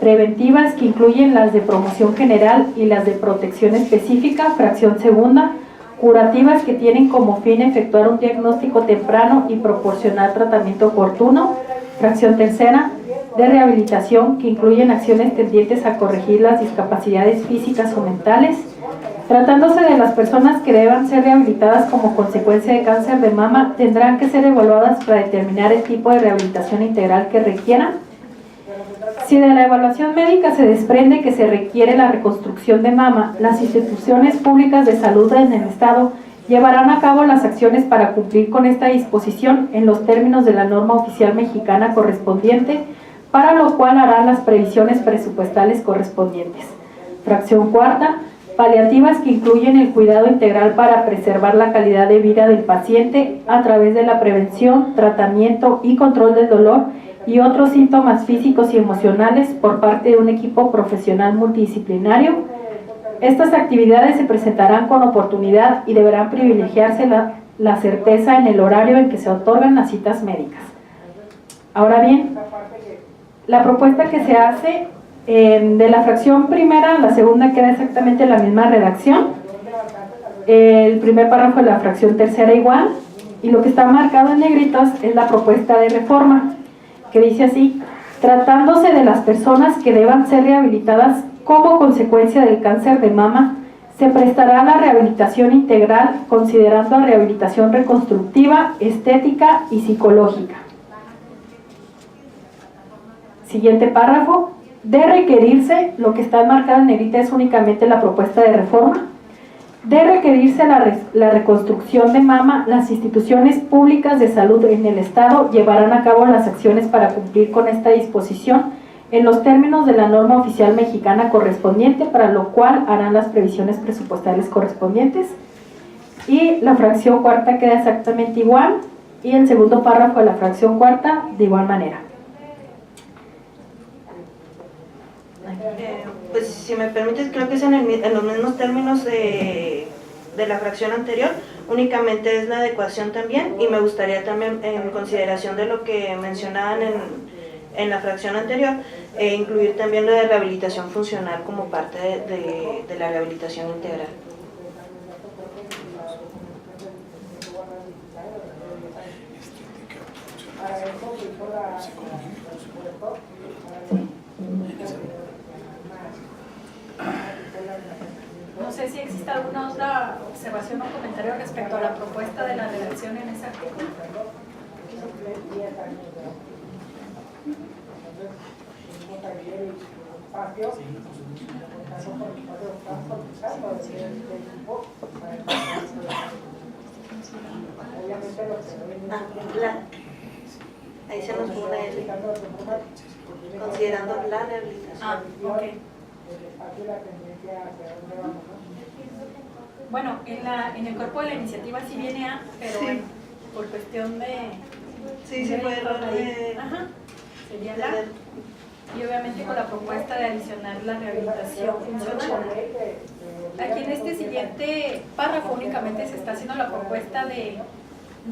preventivas, que incluyen las de promoción general y las de protección específica, fracción segunda, curativas, que tienen como fin efectuar un diagnóstico temprano y proporcionar tratamiento oportuno, fracción tercera, de rehabilitación, que incluyen acciones tendientes a corregir las discapacidades físicas o mentales. Tratándose de las personas que deban ser rehabilitadas como consecuencia de cáncer de mama, tendrán que ser evaluadas para determinar el tipo de rehabilitación integral que requieran. Si de la evaluación médica se desprende que se requiere la reconstrucción de mama, las instituciones públicas de salud en el Estado llevarán a cabo las acciones para cumplir con esta disposición en los términos de la norma oficial mexicana correspondiente, para lo cual harán las previsiones presupuestales correspondientes. Fracción cuarta, paliativas, que incluyen el cuidado integral para preservar la calidad de vida del paciente a través de la prevención, tratamiento y control del dolor y otros síntomas físicos y emocionales por parte de un equipo profesional multidisciplinario. Estas actividades se presentarán con oportunidad y deberán privilegiarse la certeza en el horario en que se otorgan las citas médicas. Ahora bien, la propuesta que se hace de la fracción primera a la segunda queda exactamente la misma redacción. El primer párrafo de la fracción tercera igual, y lo que está marcado en negritos es la propuesta de reforma, que dice así: tratándose de las personas que deban ser rehabilitadas como consecuencia del cáncer de mama, se prestará la rehabilitación integral considerando la rehabilitación reconstructiva, estética y psicológica. Siguiente párrafo: de requerirse, lo que está marcado en negrita es únicamente la propuesta de reforma. De requerirse la reconstrucción de mama, las instituciones públicas de salud en el Estado llevarán a cabo las acciones para cumplir con esta disposición en los términos de la norma oficial mexicana correspondiente, para lo cual harán las previsiones presupuestales correspondientes. Y la fracción cuarta queda exactamente igual, y el segundo párrafo de la fracción cuarta de igual manera. Pues si me permites, creo que es en los mismos términos de la fracción anterior, únicamente es la adecuación también, y me gustaría también, en consideración de lo que mencionaban en la fracción anterior, incluir también lo de rehabilitación funcional como parte de la rehabilitación integral. No sé si existe alguna otra observación o comentario respecto a la propuesta de la redacción en ese artículo. Ahí se nos fue una L, considerando la rehabilitación. Ok. Bueno, en el cuerpo de la iniciativa sí viene A, pero Sí. bueno, por cuestión de... Sí, sí, fue error de... Ajá, sería la. Y obviamente con la propuesta de adicionar la rehabilitación funcional. Aquí en este siguiente párrafo únicamente se está haciendo la propuesta de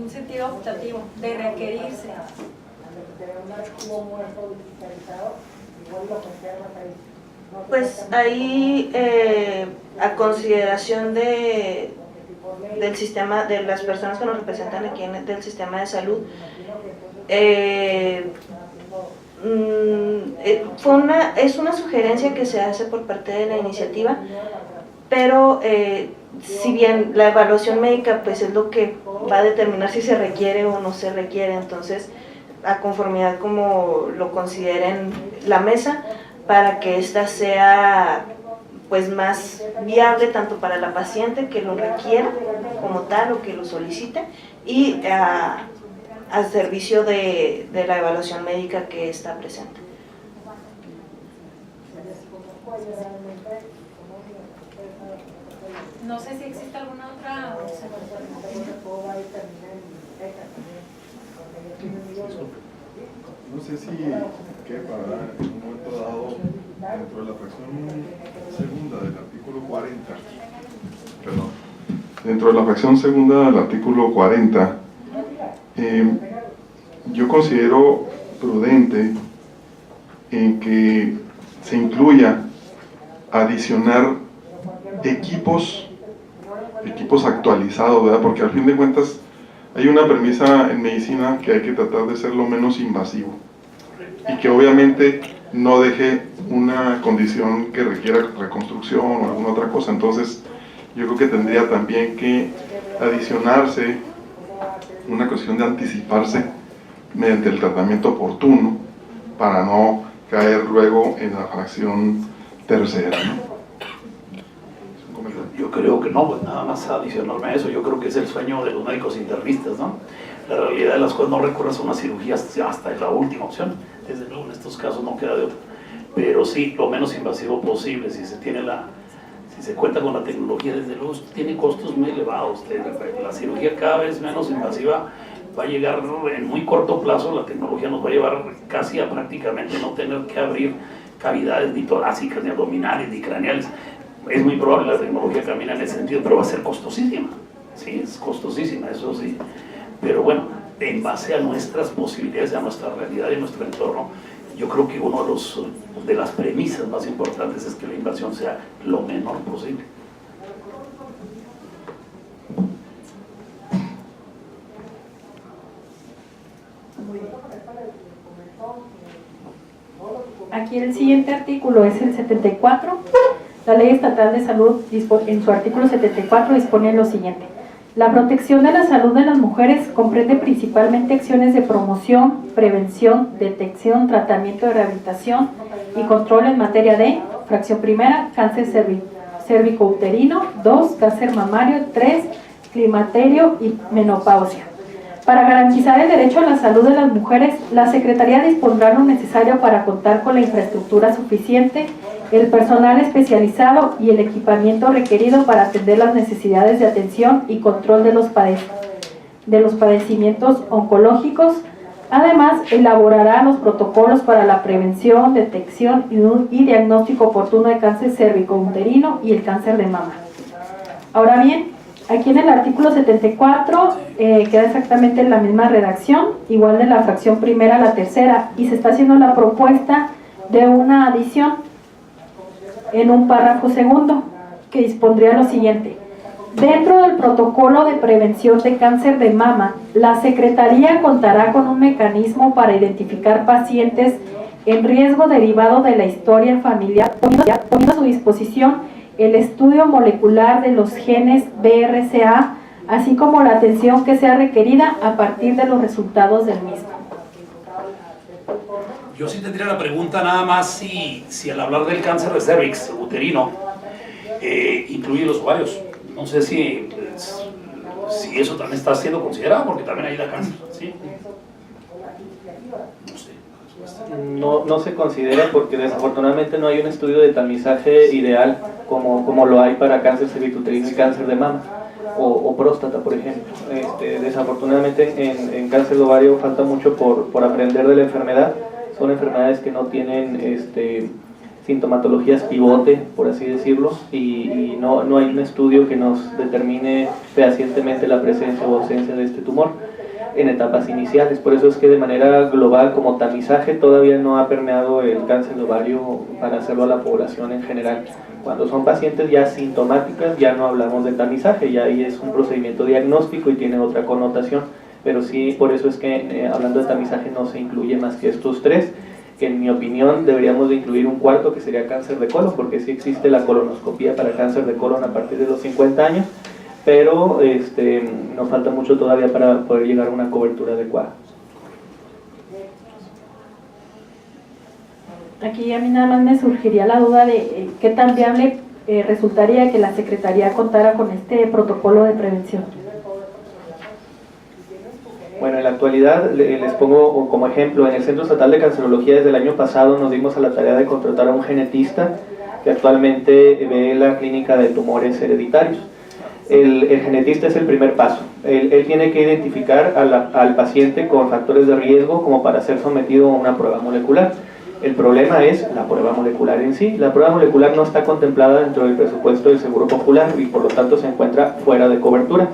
un sentido optativo, de requerirse. Pues ahí, a consideración del sistema, de las personas que nos representan aquí del sistema de salud, es una sugerencia que se hace por parte de la iniciativa, pero si bien la evaluación médica pues es lo que va a determinar si se requiere o no se requiere, entonces a conformidad como lo consideren la mesa, para que ésta sea pues más viable tanto para la paciente que lo requiera como tal o que lo solicite, y al servicio de la evaluación médica que está presente. No sé si existe alguna otra observación. No sé si quepa en un momento dado dentro de la fracción segunda del artículo 40, perdón, dentro de la fracción segunda del artículo 40, yo considero prudente en que se incluya adicionar equipos actualizados, ¿verdad? Porque al fin de cuentas hay una premisa en medicina que hay que tratar de ser lo menos invasivo y que obviamente no deje una condición que requiera reconstrucción o alguna otra cosa. Entonces yo creo que tendría también que adicionarse una cuestión de anticiparse mediante el tratamiento oportuno para no caer luego en la fracción tercera, ¿no? Yo creo que no, pues nada más adicionarme a eso, yo creo que es el sueño de los médicos internistas, ¿no? La realidad de las cosas, no recurres a una cirugía hasta es la última opción, desde luego en estos casos no queda de otra, pero sí, lo menos invasivo posible, si se cuenta con la tecnología, desde luego tiene costos muy elevados, la cirugía cada vez menos invasiva va a llegar en muy corto plazo, la tecnología nos va a llevar casi a prácticamente no tener que abrir cavidades ni torácicas, ni abdominales, ni craneales. Es muy probable que la tecnología camine en ese sentido, pero va a ser costosísima. Sí, es costosísima, eso sí. Pero bueno, en base a nuestras posibilidades, a nuestra realidad y a nuestro entorno, yo creo que uno de las premisas más importantes es que la inversión sea lo menor posible. Aquí el siguiente artículo es el 74. La Ley Estatal de Salud, en su artículo 74, dispone lo siguiente. La protección de la salud de las mujeres comprende principalmente acciones de promoción, prevención, detección, tratamiento de rehabilitación y control en materia de, fracción primera, cáncer cérvico-uterino, 2, cáncer mamario, 3, climaterio y menopausia. Para garantizar el derecho a la salud de las mujeres, la Secretaría dispondrá lo necesario para contar con la infraestructura suficiente, el personal especializado y el equipamiento requerido para atender las necesidades de atención y control de los padecimientos oncológicos. Además, elaborará los protocolos para la prevención, detección y diagnóstico oportuno de cáncer cérvico-uterino y el cáncer de mama. Ahora bien, Aquí en el artículo 74 queda exactamente en la misma redacción, igual de la fracción primera a la tercera, y se está haciendo la propuesta de una adición en un párrafo segundo que dispondría lo siguiente: dentro del protocolo de prevención de cáncer de mama, la Secretaría contará con un mecanismo para identificar pacientes en riesgo derivado de la historia familiar, poniendo a su disposición el estudio molecular de los genes BRCA, así como la atención que sea requerida a partir de los resultados del mismo. Yo sí tendría la pregunta nada más si al hablar del cáncer de cervix uterino incluye los ovarios. No sé si eso también está siendo considerado, porque también ahí da cáncer, ¿sí? No sé. No se considera porque desafortunadamente no hay un estudio de tamizaje ideal como lo hay para cáncer cervicuterino y cáncer de mama o próstata, por ejemplo. Desafortunadamente en cáncer de ovario falta mucho por aprender de la enfermedad. Son enfermedades que no tienen sintomatologías pivote, por así decirlo, y no hay un estudio que nos determine fehacientemente la presencia o ausencia de este tumor en etapas iniciales. Por eso es que de manera global, como tamizaje, todavía no ha permeado el cáncer de ovario para hacerlo a la población en general. Cuando son pacientes ya sintomáticas, ya no hablamos de tamizaje, ya ahí es un procedimiento diagnóstico y tiene otra connotación, pero sí, por eso es que hablando de tamizaje no se incluye más que estos tres, que en mi opinión deberíamos de incluir un cuarto, que sería cáncer de colon, porque sí existe la colonoscopía para cáncer de colon a partir de los 50 años, pero nos falta mucho todavía para poder llegar a una cobertura adecuada. Aquí a mí nada más me surgiría la duda de qué tan viable resultaría que la Secretaría contara con este protocolo de prevención. Bueno, en la actualidad les pongo como ejemplo, en el Centro Estatal de Cancerología desde el año pasado nos dimos a la tarea de contratar a un genetista que actualmente ve la clínica de tumores hereditarios. El genetista es el primer paso. Él tiene que identificar al paciente con factores de riesgo como para ser sometido a una prueba molecular. El problema es la prueba molecular en sí. La prueba molecular no está contemplada dentro del presupuesto del Seguro Popular y por lo tanto se encuentra fuera de cobertura.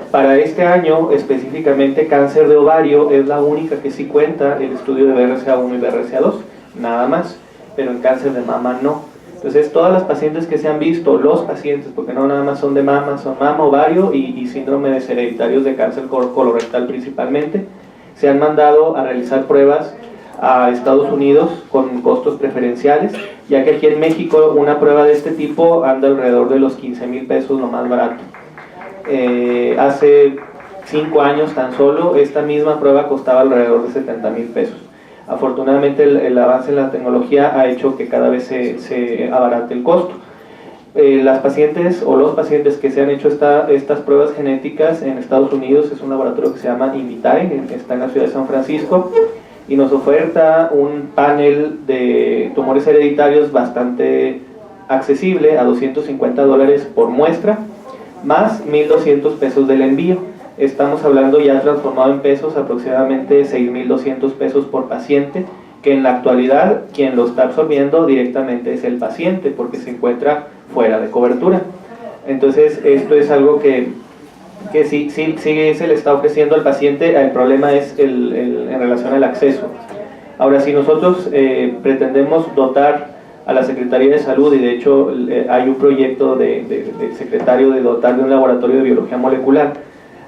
Para este año, específicamente cáncer de ovario, es la única que sí cuenta el estudio de BRCA1 y BRCA2, nada más, pero en cáncer de mama no. Entonces, todas las pacientes que se han visto, los pacientes, porque no nada más son de mama, son mama, ovario y síndromes hereditarios de cáncer colorectal principalmente, se han mandado a realizar pruebas a Estados Unidos con costos preferenciales, ya que aquí en México una prueba de este tipo anda alrededor de los 15,000 pesos, lo más barato. Hace 5 años tan solo esta misma prueba costaba alrededor de 70,000 pesos. Afortunadamente el avance en la tecnología ha hecho que cada vez se abarate el costo. Las pacientes o los pacientes que se han hecho estas pruebas genéticas en Estados Unidos es un laboratorio que se llama Invitae, está en la ciudad de San Francisco, y nos oferta un panel de tumores hereditarios bastante accesible a $250 por muestra, más 1,200 pesos del envío. Estamos hablando ya transformado en pesos aproximadamente 6,200 pesos por paciente, que en la actualidad quien lo está absorbiendo directamente es el paciente porque se encuentra fuera de cobertura. Entonces esto es algo que sí se le está ofreciendo al paciente. El problema es en relación al acceso. Ahora, si nosotros pretendemos dotar a la Secretaría de Salud, y de hecho hay un proyecto del secretario de dotar de un laboratorio de biología molecular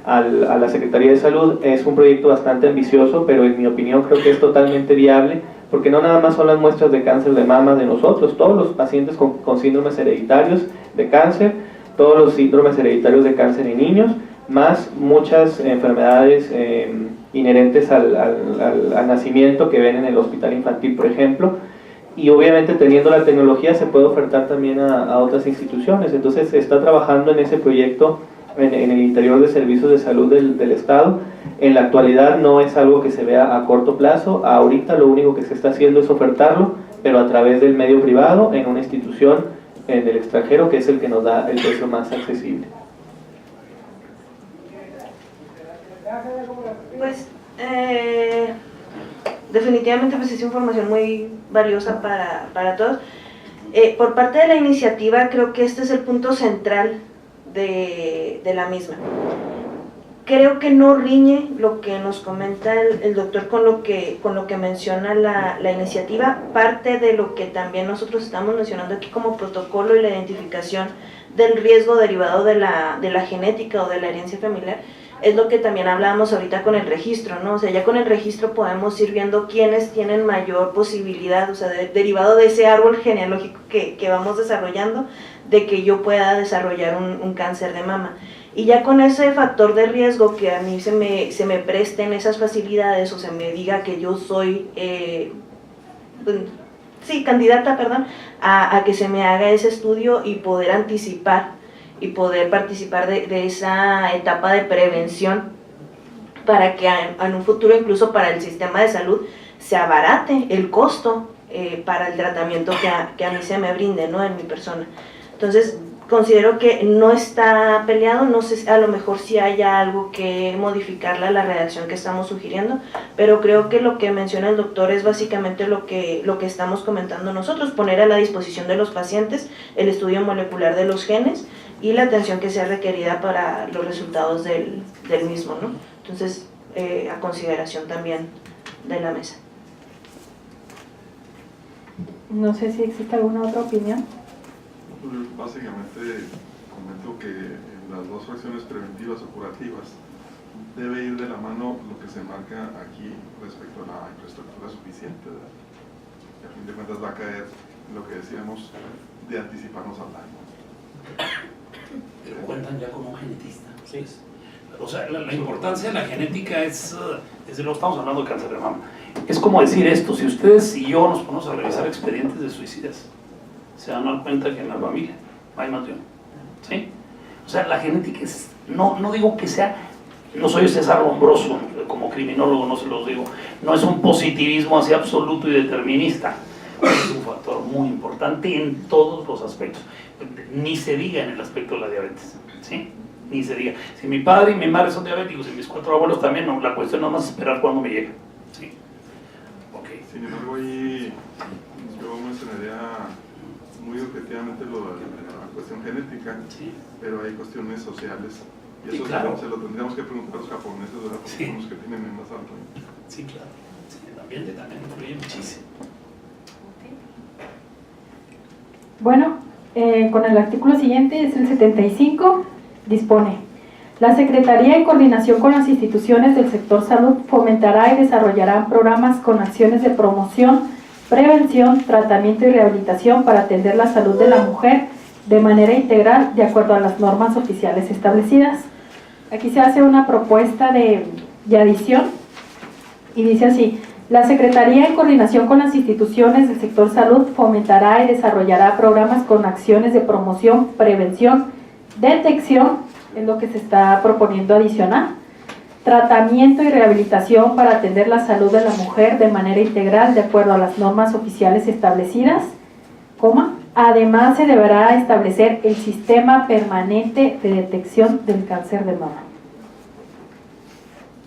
a la Secretaría de Salud, es un proyecto bastante ambicioso, pero en mi opinión creo que es totalmente viable, porque no nada más son las muestras de cáncer de mama de nosotros, todos los pacientes con síndromes hereditarios de cáncer, todos los síndromes hereditarios de cáncer en niños, más muchas enfermedades inherentes al nacimiento que ven en el hospital infantil, por ejemplo. Y obviamente teniendo la tecnología se puede ofertar también a otras instituciones. Entonces se está trabajando en ese proyecto en el interior de servicios de salud del Estado. En la actualidad no es algo que se vea a corto plazo. Ahorita lo único que se está haciendo es ofertarlo, pero a través del medio privado, en una institución en el extranjero, que es el que nos da el precio más accesible. Pues definitivamente pues es información muy valiosa para todos. Por parte de la iniciativa creo que este es el punto central de la misma. Creo que no riñe lo que nos comenta el doctor con lo que menciona la iniciativa. Parte de lo que también nosotros estamos mencionando aquí como protocolo y la identificación del riesgo derivado de la genética o de la herencia familiar, es lo que también hablábamos ahorita con el registro, ¿no? O sea, ya con el registro podemos ir viendo quiénes tienen mayor posibilidad, o sea, derivado de ese árbol genealógico que vamos desarrollando, de que yo pueda desarrollar un cáncer de mama. Y ya con ese factor de riesgo que a mí se me presten esas facilidades, o se me diga que yo soy, candidata, a que se me haga ese estudio y poder anticipar y poder participar de esa etapa de prevención para que en un futuro, incluso para el sistema de salud, se abarate el costo para el tratamiento que a mí se me brinde, ¿no?, en mi persona. Entonces, considero que no está peleado, no sé, a lo mejor sí haya algo que modificarla la redacción que estamos sugiriendo, pero creo que lo que menciona el doctor es básicamente lo que estamos comentando nosotros, poner a la disposición de los pacientes el estudio molecular de los genes y la atención que sea requerida para los resultados del mismo, ¿no? Entonces, a consideración también de la mesa. No sé si existe alguna otra opinión. Básicamente comento que en las dos fracciones preventivas o curativas debe ir de la mano lo que se marca aquí respecto a la infraestructura suficiente, ¿verdad? Y a fin de cuentas va a caer lo que decíamos de anticiparnos al daño. Pero cuentan ya con un genetista. Sí. O sea, la importancia de la genética es, desde luego estamos hablando de cáncer de mama, es como decir esto: si ustedes y yo nos ponemos a revisar expedientes de suicidas, se van a dar cuenta que en la familia hay más de uno, ¿sí? O sea, la genética es, no digo que sea, no soy César Lombroso, como criminólogo no se los digo, no es un positivismo así absoluto y determinista, es un factor muy importante en todos los aspectos, ni se diga en el aspecto de la diabetes, ¿sí? Ni se diga, si mi padre y mi madre son diabéticos y mis 4 abuelos también, no, la cuestión no es más esperar cuando me llega, ¿sí? Okay. Sin embargo, ahí yo mencionaría muy objetivamente la cuestión genética, sí, pero hay cuestiones sociales y eso sí, claro, se lo tendríamos que preguntar a los japoneses, ¿verdad? Porque sí, son los que tienen el más alto. Sí, claro, sí, el ambiente también influye muchísimo. Bueno, con el artículo siguiente, es el 75, dispone: la Secretaría, en coordinación con las instituciones del sector salud, fomentará y desarrollará programas con acciones de promoción, prevención, tratamiento y rehabilitación para atender la salud de la mujer de manera integral de acuerdo a las normas oficiales establecidas. Aquí se hace una propuesta de adición y dice así: la Secretaría, en coordinación con las instituciones del sector salud, fomentará y desarrollará programas con acciones de promoción, prevención, detección, es lo que se está proponiendo adicionar, tratamiento y rehabilitación para atender la salud de la mujer de manera integral de acuerdo a las normas oficiales establecidas, además se deberá establecer el sistema permanente de detección del cáncer de mama.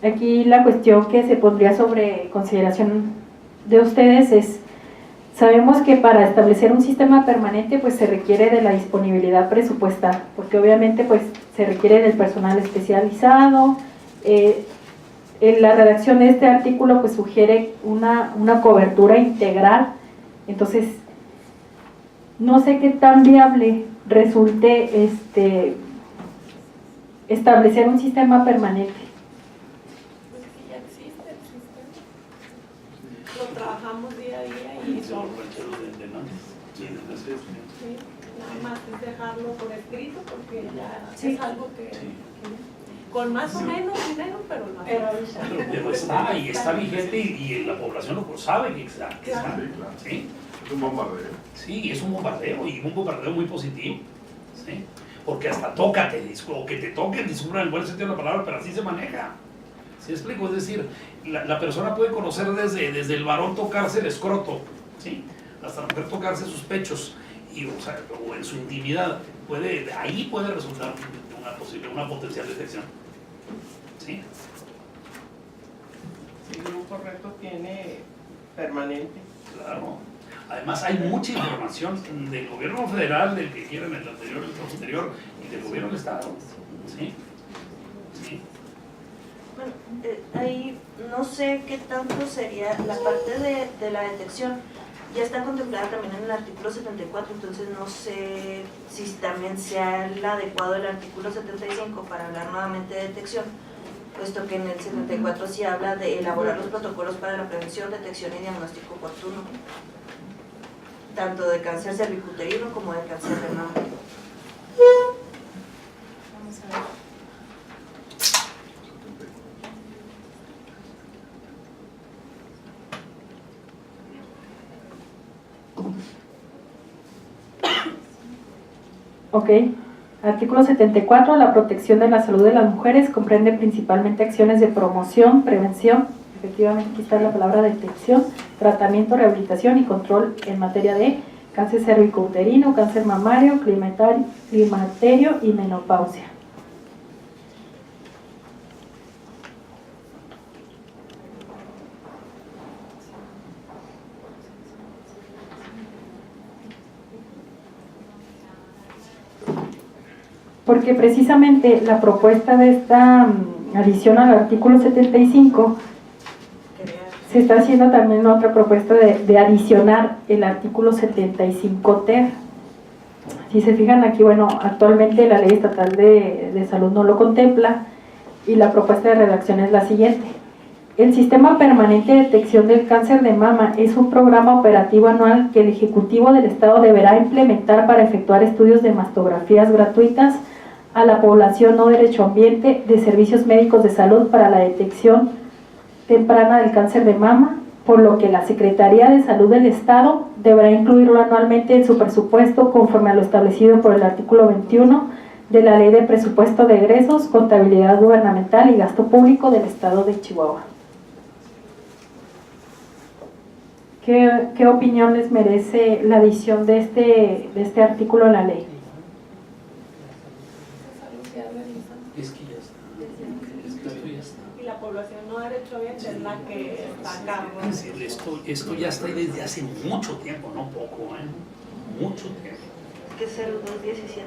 Aquí la cuestión que se pondría sobre consideración de ustedes es: sabemos que para establecer un sistema permanente pues se requiere de la disponibilidad presupuestal, porque obviamente pues se requiere del personal especializado. En la redacción de este artículo pues sugiere una cobertura integral, entonces no sé qué tan viable resulte establecer un sistema permanente. Pues que ya existe el sistema, lo trabajamos día a día y son, nada más es dejarlo por escrito porque ya es algo que con más o menos dinero, pero no. Pero está, y está vigente y la población lo sabe que está. Claro. ¿Sí? Es un bombardeo. Sí, es un bombardeo, y un bombardeo muy positivo, ¿sí? Porque hasta tócate, o que te toquen, disculpa en el buen sentido de la palabra, pero así se maneja. ¿Sí explico? Es decir, la persona puede conocer desde el varón tocarse el escroto, ¿sí?, hasta la mujer tocarse sus pechos, o en su intimidad, ahí puede resultar una potencial detección. ¿Sí? Sí, un correcto tiene permanente. Claro. Además hay mucha información del gobierno federal, del que quieren, el anterior, el posterior, y del gobierno del Estado. ¿Sí? Sí. Bueno, ahí no sé qué tanto sería la parte de la detección. Ya está contemplada también en el artículo 74, entonces no sé si también sea el adecuado el artículo 75 para hablar nuevamente de detección, puesto que en el 74 sí habla de elaborar los protocolos para la prevención, detección y diagnóstico oportuno, tanto de cáncer cervicuterino como de cáncer de mama. Vamos a ver. Ok. Artículo 74. La protección de la salud de las mujeres comprende principalmente acciones de promoción, prevención, efectivamente aquí está la palabra detección, tratamiento, rehabilitación y control en materia de cáncer cervicouterino, cáncer mamario, climaterio y menopausia. Porque precisamente la propuesta de esta adición al artículo 75 se está haciendo también otra propuesta de adicionar el artículo 75 ter. Si se fijan aquí, bueno, actualmente la ley estatal de salud no lo contempla y la propuesta de redacción es la siguiente. El Sistema Permanente de Detección del Cáncer de Mama es un programa operativo anual que el Ejecutivo del Estado deberá implementar para efectuar estudios de mastografías gratuitas a la población no derechohabiente de servicios médicos de salud para la detección temprana del cáncer de mama, por lo que la Secretaría de Salud del Estado deberá incluirlo anualmente en su presupuesto conforme a lo establecido por el artículo 21 de la Ley de Presupuesto de Egresos, Contabilidad Gubernamental y Gasto Público del Estado de Chihuahua. ¿Qué opinión les merece la adición de este artículo a la ley? Es que ya está. Esto ya está. Y la población no derechohabiente es la que está a cargo. Es decir, esto ya está ahí desde hace mucho tiempo, no poco, mucho tiempo. Que es el 217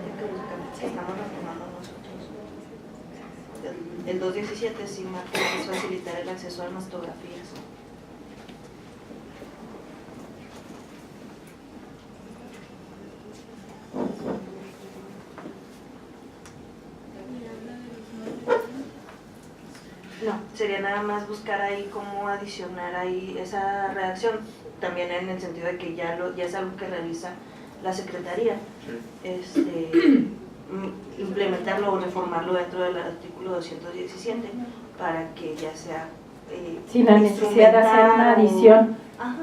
que estamos reformando nosotros. El 217 sí marca que es facilitar el acceso a mastografías. No, sería nada más buscar ahí cómo adicionar ahí esa redacción, también en el sentido de que ya es algo que realiza la Secretaría, implementarlo o reformarlo dentro del artículo 217 para que ya sea sin la necesidad de hacer una adición. Ajá.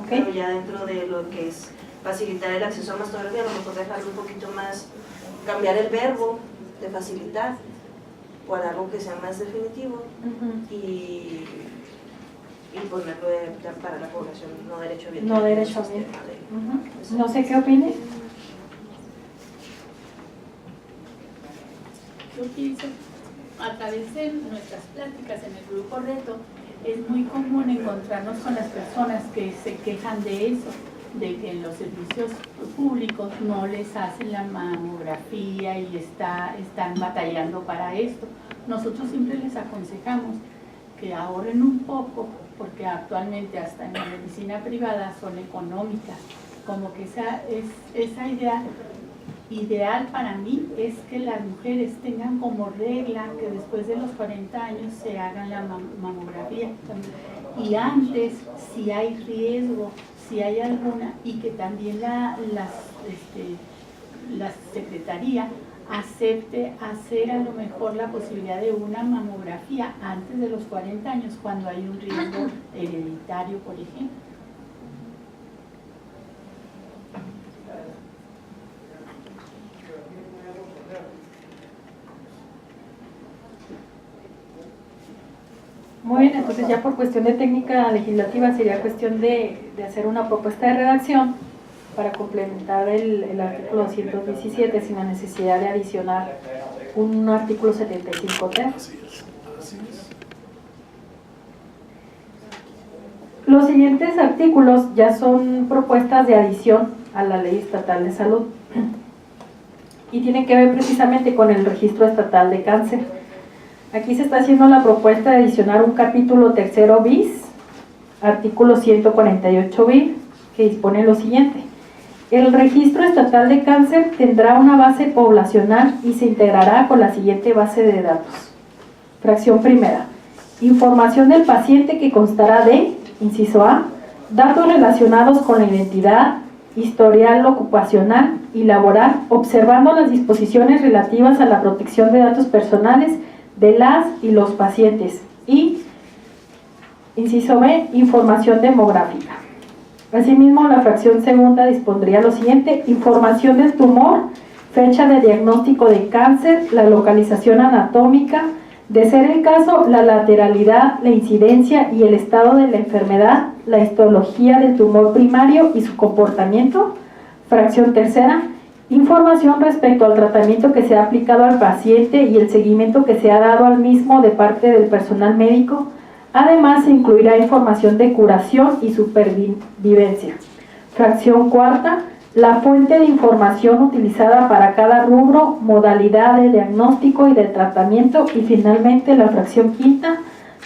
Okay. Pero ya dentro de lo que es facilitar el acceso a mastografía, a lo mejor dejarlo un poquito más, cambiar el verbo de facilitar por algo que sea más definitivo y ponerlo para la población no derechohabiente. No derechohabiente. No sé qué opines. Yo pienso, a través de nuestras pláticas en el grupo Reto, es muy común encontrarnos con las personas que se quejan de eso, de que en los servicios públicos no les hacen la mamografía y están batallando para esto. Nosotros siempre les aconsejamos que ahorren un poco, porque actualmente hasta en la medicina privada son económicas. Como que esa idea ideal para mí es que las mujeres tengan como regla que después de los 40 años se hagan la mamografía. Y antes, si hay riesgo, si hay alguna, y que también la Secretaría acepte hacer a lo mejor la posibilidad de una mamografía antes de los 40 años cuando hay un riesgo hereditario, por ejemplo. Muy bien, entonces ya por cuestión de técnica legislativa sería cuestión de hacer una propuesta de redacción para complementar el artículo 217 sin la necesidad de adicionar un artículo 75 ter. Así es, así es. Los siguientes artículos ya son propuestas de adición a la Ley Estatal de Salud y tienen que ver precisamente con el Registro Estatal de Cáncer. Aquí se está haciendo la propuesta de adicionar un capítulo tercero bis, artículo 148 bis, que dispone lo siguiente: el Registro Estatal de Cáncer tendrá una base poblacional y se integrará con la siguiente base de datos. Fracción primera: información del paciente que constará de, inciso A, datos relacionados con la identidad, historial ocupacional y laboral, observando las disposiciones relativas a la protección de datos personales de las y los pacientes. Y, inciso B, información demográfica. Asimismo, la fracción segunda dispondría lo siguiente: información del tumor, fecha de diagnóstico de cáncer, la localización anatómica, de ser el caso, la lateralidad, la incidencia y el estado de la enfermedad, la histología del tumor primario y su comportamiento. Fracción tercera: información respecto al tratamiento que se ha aplicado al paciente y el seguimiento que se ha dado al mismo de parte del personal médico. Además, se incluirá información de curación y supervivencia. Fracción cuarta: la fuente de información utilizada para cada rubro, modalidad de diagnóstico y de tratamiento. Y finalmente, la fracción quinta: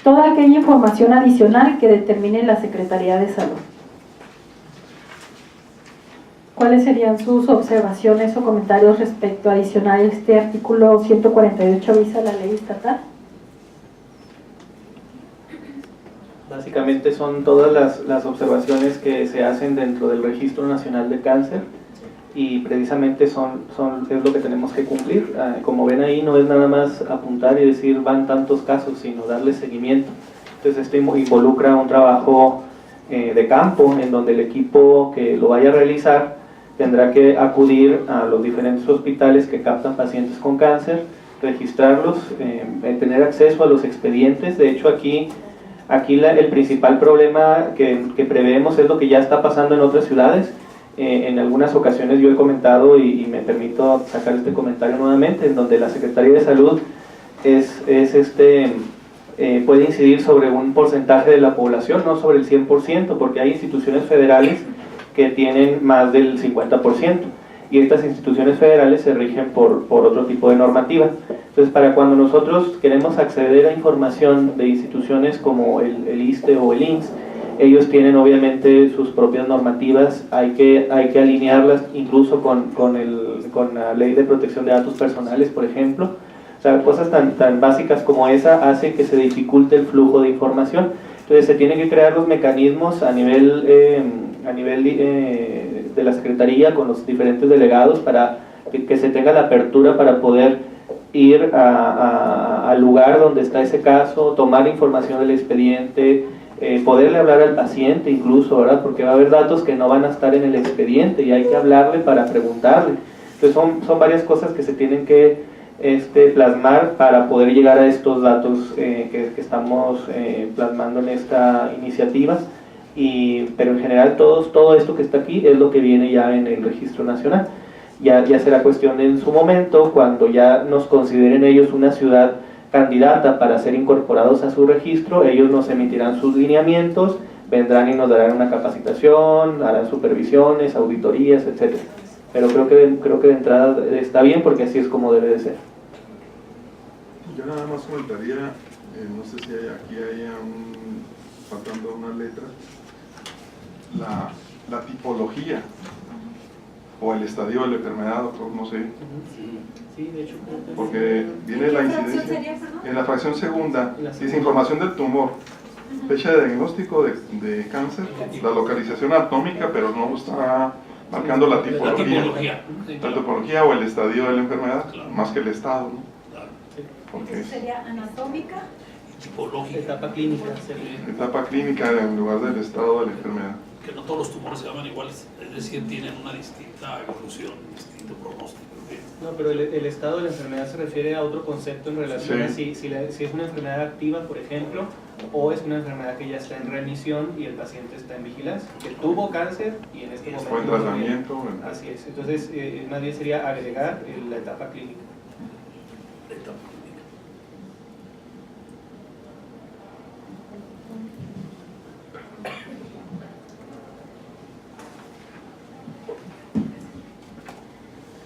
toda aquella información adicional que determine la Secretaría de Salud. ¿Cuáles serían sus observaciones o comentarios respecto a adicionar este artículo 148 bis a la ley estatal? Básicamente son todas las observaciones que se hacen dentro del Registro Nacional de Cáncer y precisamente es lo que tenemos que cumplir. Como ven ahí, no es nada más apuntar y decir van tantos casos, sino darle seguimiento. Entonces esto involucra un trabajo de campo en donde el equipo que lo vaya a realizar tendrá que acudir a los diferentes hospitales que captan pacientes con cáncer, registrarlos, tener acceso a los expedientes. De hecho, aquí el principal problema que preveemos es lo que ya está pasando en otras ciudades. En algunas ocasiones yo he comentado y me permito sacar este comentario nuevamente, en donde la Secretaría de Salud puede incidir sobre un porcentaje de la población, no sobre el 100%, porque hay instituciones federales que tienen más del 50%. Y estas instituciones federales se rigen por otro tipo de normativa. Entonces, para cuando nosotros queremos acceder a información de instituciones como el ISSSTE o el IMSS, ellos tienen obviamente sus propias normativas, hay que alinearlas incluso con la Ley de Protección de Datos Personales, por ejemplo. O sea, cosas tan básicas como esa hacen que se dificulte el flujo de información. Entonces, se tienen que crear los mecanismos a nivel de la Secretaría con los diferentes delegados para que se tenga la apertura para poder ir al lugar donde está ese caso, tomar información del expediente, poderle hablar al paciente incluso, ¿verdad? Porque va a haber datos que no van a estar en el expediente y hay que hablarle para preguntarle. Entonces son varias cosas que se tienen que plasmar para poder llegar a estos datos que estamos plasmando en esta iniciativa. Pero en general todo esto que está aquí es lo que viene ya en el Registro Nacional. Ya será cuestión en su momento, cuando ya nos consideren ellos una ciudad candidata para ser incorporados a su registro, ellos nos emitirán sus lineamientos, vendrán y nos darán una capacitación, harán supervisiones, auditorías, etc. Pero creo que de entrada está bien, porque así es como debe de ser. Yo nada más comentaría, no sé si aquí hay faltando una letra, la tipología o el estadio de la enfermedad, doctor, no sé. Sí, de hecho. Porque viene la incidencia. En la fracción segunda dice información del tumor, fecha de diagnóstico de cáncer, la localización anatómica, pero no está marcando la tipología. La tipología o el estadio de la enfermedad, más que el estado, ¿no? Porque sería anatómica, tipológica, etapa clínica. Etapa clínica en lugar del estado de la enfermedad. Que no todos los tumores se llaman iguales, es decir, tienen una distinta evolución, un distinto pronóstico. No, pero el estado de la enfermedad se refiere a otro concepto en relación a si es una enfermedad activa, por ejemplo, o es una enfermedad que ya está en remisión y el paciente está en vigilancia, que tuvo cáncer y en este momento... Fue en tratamiento. Así es, entonces más bien sería agregar la etapa clínica.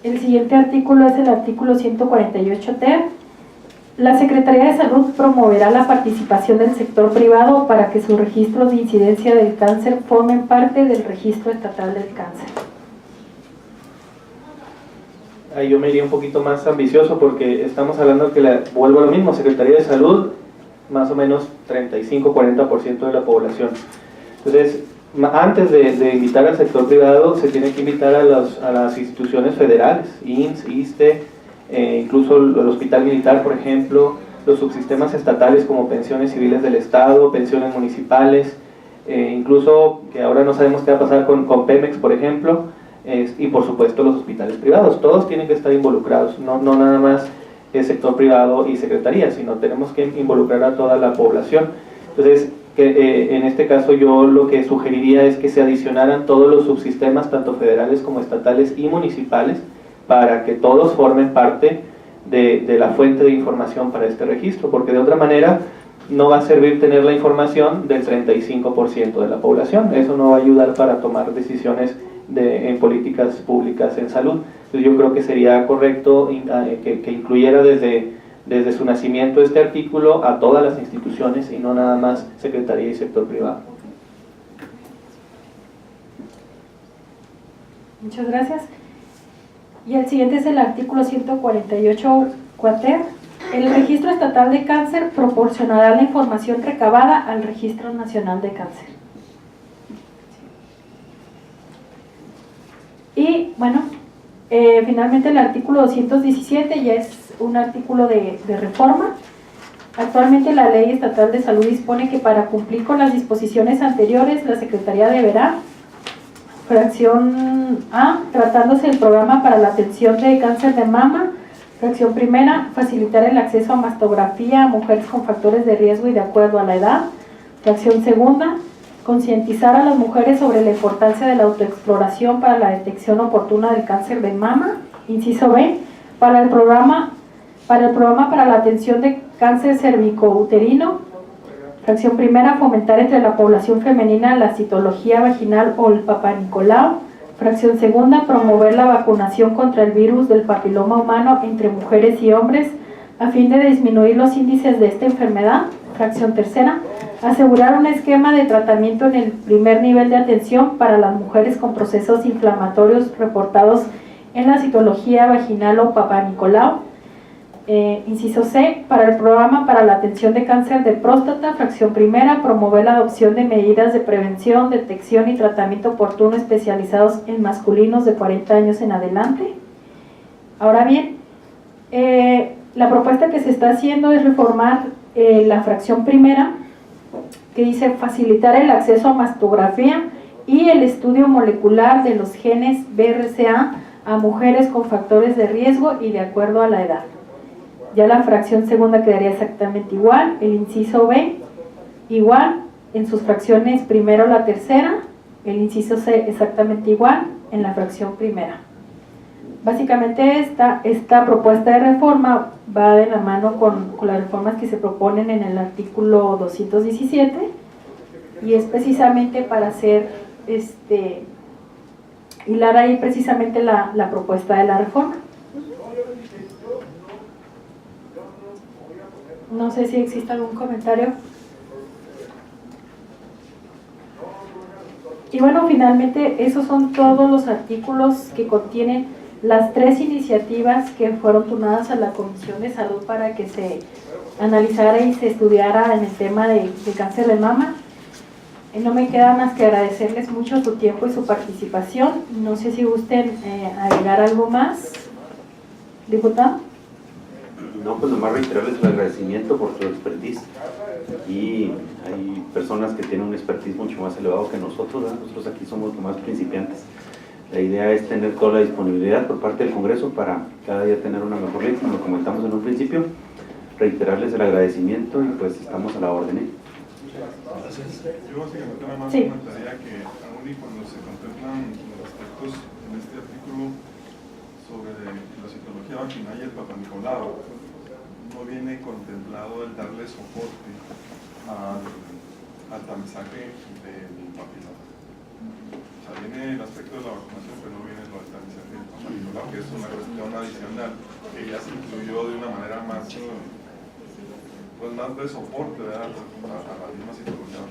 El siguiente artículo es el artículo 148 ter. La Secretaría de Salud promoverá la participación del sector privado para que sus registros de incidencia del cáncer formen parte del Registro Estatal del Cáncer. Ahí yo me iría un poquito más ambicioso porque estamos hablando que, vuelvo a lo mismo, Secretaría de Salud, más o menos 35-40% de la población. Entonces, antes de invitar al sector privado, se tiene que invitar a las instituciones federales, IMSS, ISSSTE, incluso el Hospital Militar, por ejemplo, los subsistemas estatales como pensiones civiles del Estado, pensiones municipales, incluso que ahora no sabemos qué va a pasar con Pemex, por ejemplo, y por supuesto los hospitales privados. Todos tienen que estar involucrados, no nada más el sector privado y secretaría, sino tenemos que involucrar a toda la población. Entonces, en este caso yo lo que sugeriría es que se adicionaran todos los subsistemas, tanto federales como estatales y municipales, para que todos formen parte de la fuente de información para este registro, porque de otra manera no va a servir tener la información del 35% de la población. Eso no va a ayudar para tomar decisiones en políticas públicas en salud. Entonces yo creo que sería correcto que incluyera desde su nacimiento este artículo a todas las instituciones y no nada más Secretaría y sector privado. Muchas gracias. Y el siguiente es el artículo 148 cuater. El Registro Estatal de Cáncer proporcionará la información recabada al Registro Nacional de Cáncer. Y bueno, finalmente el artículo 217 ya es un artículo de reforma. Actualmente la Ley Estatal de Salud dispone que para cumplir con las disposiciones anteriores, la Secretaría deberá, fracción A, tratándose del programa para la atención de cáncer de mama, fracción primera, facilitar el acceso a mastografía a mujeres con factores de riesgo y de acuerdo a la edad, fracción segunda, concientizar a las mujeres sobre la importancia de la autoexploración para la detección oportuna del cáncer de mama, inciso B, para el programa para la atención de cáncer cervicouterino, fracción primera, fomentar entre la población femenina la citología vaginal o el papanicolau. Fracción segunda, promover la vacunación contra el virus del papiloma humano entre mujeres y hombres a fin de disminuir los índices de esta enfermedad. Fracción tercera, asegurar un esquema de tratamiento en el primer nivel de atención para las mujeres con procesos inflamatorios reportados en la citología vaginal o papanicolau. Inciso C, para el programa para la atención de cáncer de próstata, fracción primera, promover la adopción de medidas de prevención, detección y tratamiento oportuno especializados en masculinos de 40 años en adelante. Ahora bien, la propuesta que se está haciendo es reformar la fracción primera, que dice facilitar el acceso a mastografía y el estudio molecular de los genes BRCA a mujeres con factores de riesgo y de acuerdo a la edad. Ya la fracción segunda quedaría exactamente igual, el inciso B igual, en sus fracciones primero la tercera, el inciso C exactamente igual en la fracción primera. Básicamente esta propuesta de reforma va de la mano con las reformas que se proponen en el artículo 217 y es precisamente para hacer hilar ahí precisamente la propuesta de la reforma. No sé si existe algún comentario. Y bueno, finalmente esos son todos los artículos que contienen las 3 iniciativas que fueron turnadas a la Comisión de Salud para que se analizara y se estudiara en el tema de cáncer de mama. No me queda más que agradecerles mucho su tiempo y su participación. No sé si gusten agregar algo más, diputado. No, pues nomás reiterarles el agradecimiento por su expertise, y hay personas que tienen un expertise mucho más elevado que nosotros, ¿verdad? Nosotros aquí somos los más principiantes. La idea es tener toda la disponibilidad por parte del Congreso para cada día tener una mejor ley, como lo comentamos en un principio. Reiterarles el agradecimiento y pues estamos a la orden. Yo básicamente nada más comentaría que aún y cuando se contemplan los aspectos en este artículo sobre la citología vaginal y el papanicolau, no viene contemplado el darle soporte al tamizaje del papiloma. O sea, viene el aspecto de la vacunación, pero no viene lo del tanizamiento, que es una cuestión adicional que ya se incluyó de una manera más, pues más de soporte, ¿verdad?, a la misma situación.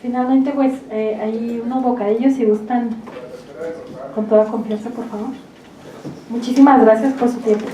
Finalmente, pues, hay unos bocadillos, si gustan, con toda confianza, por favor. Muchísimas gracias por su tiempo.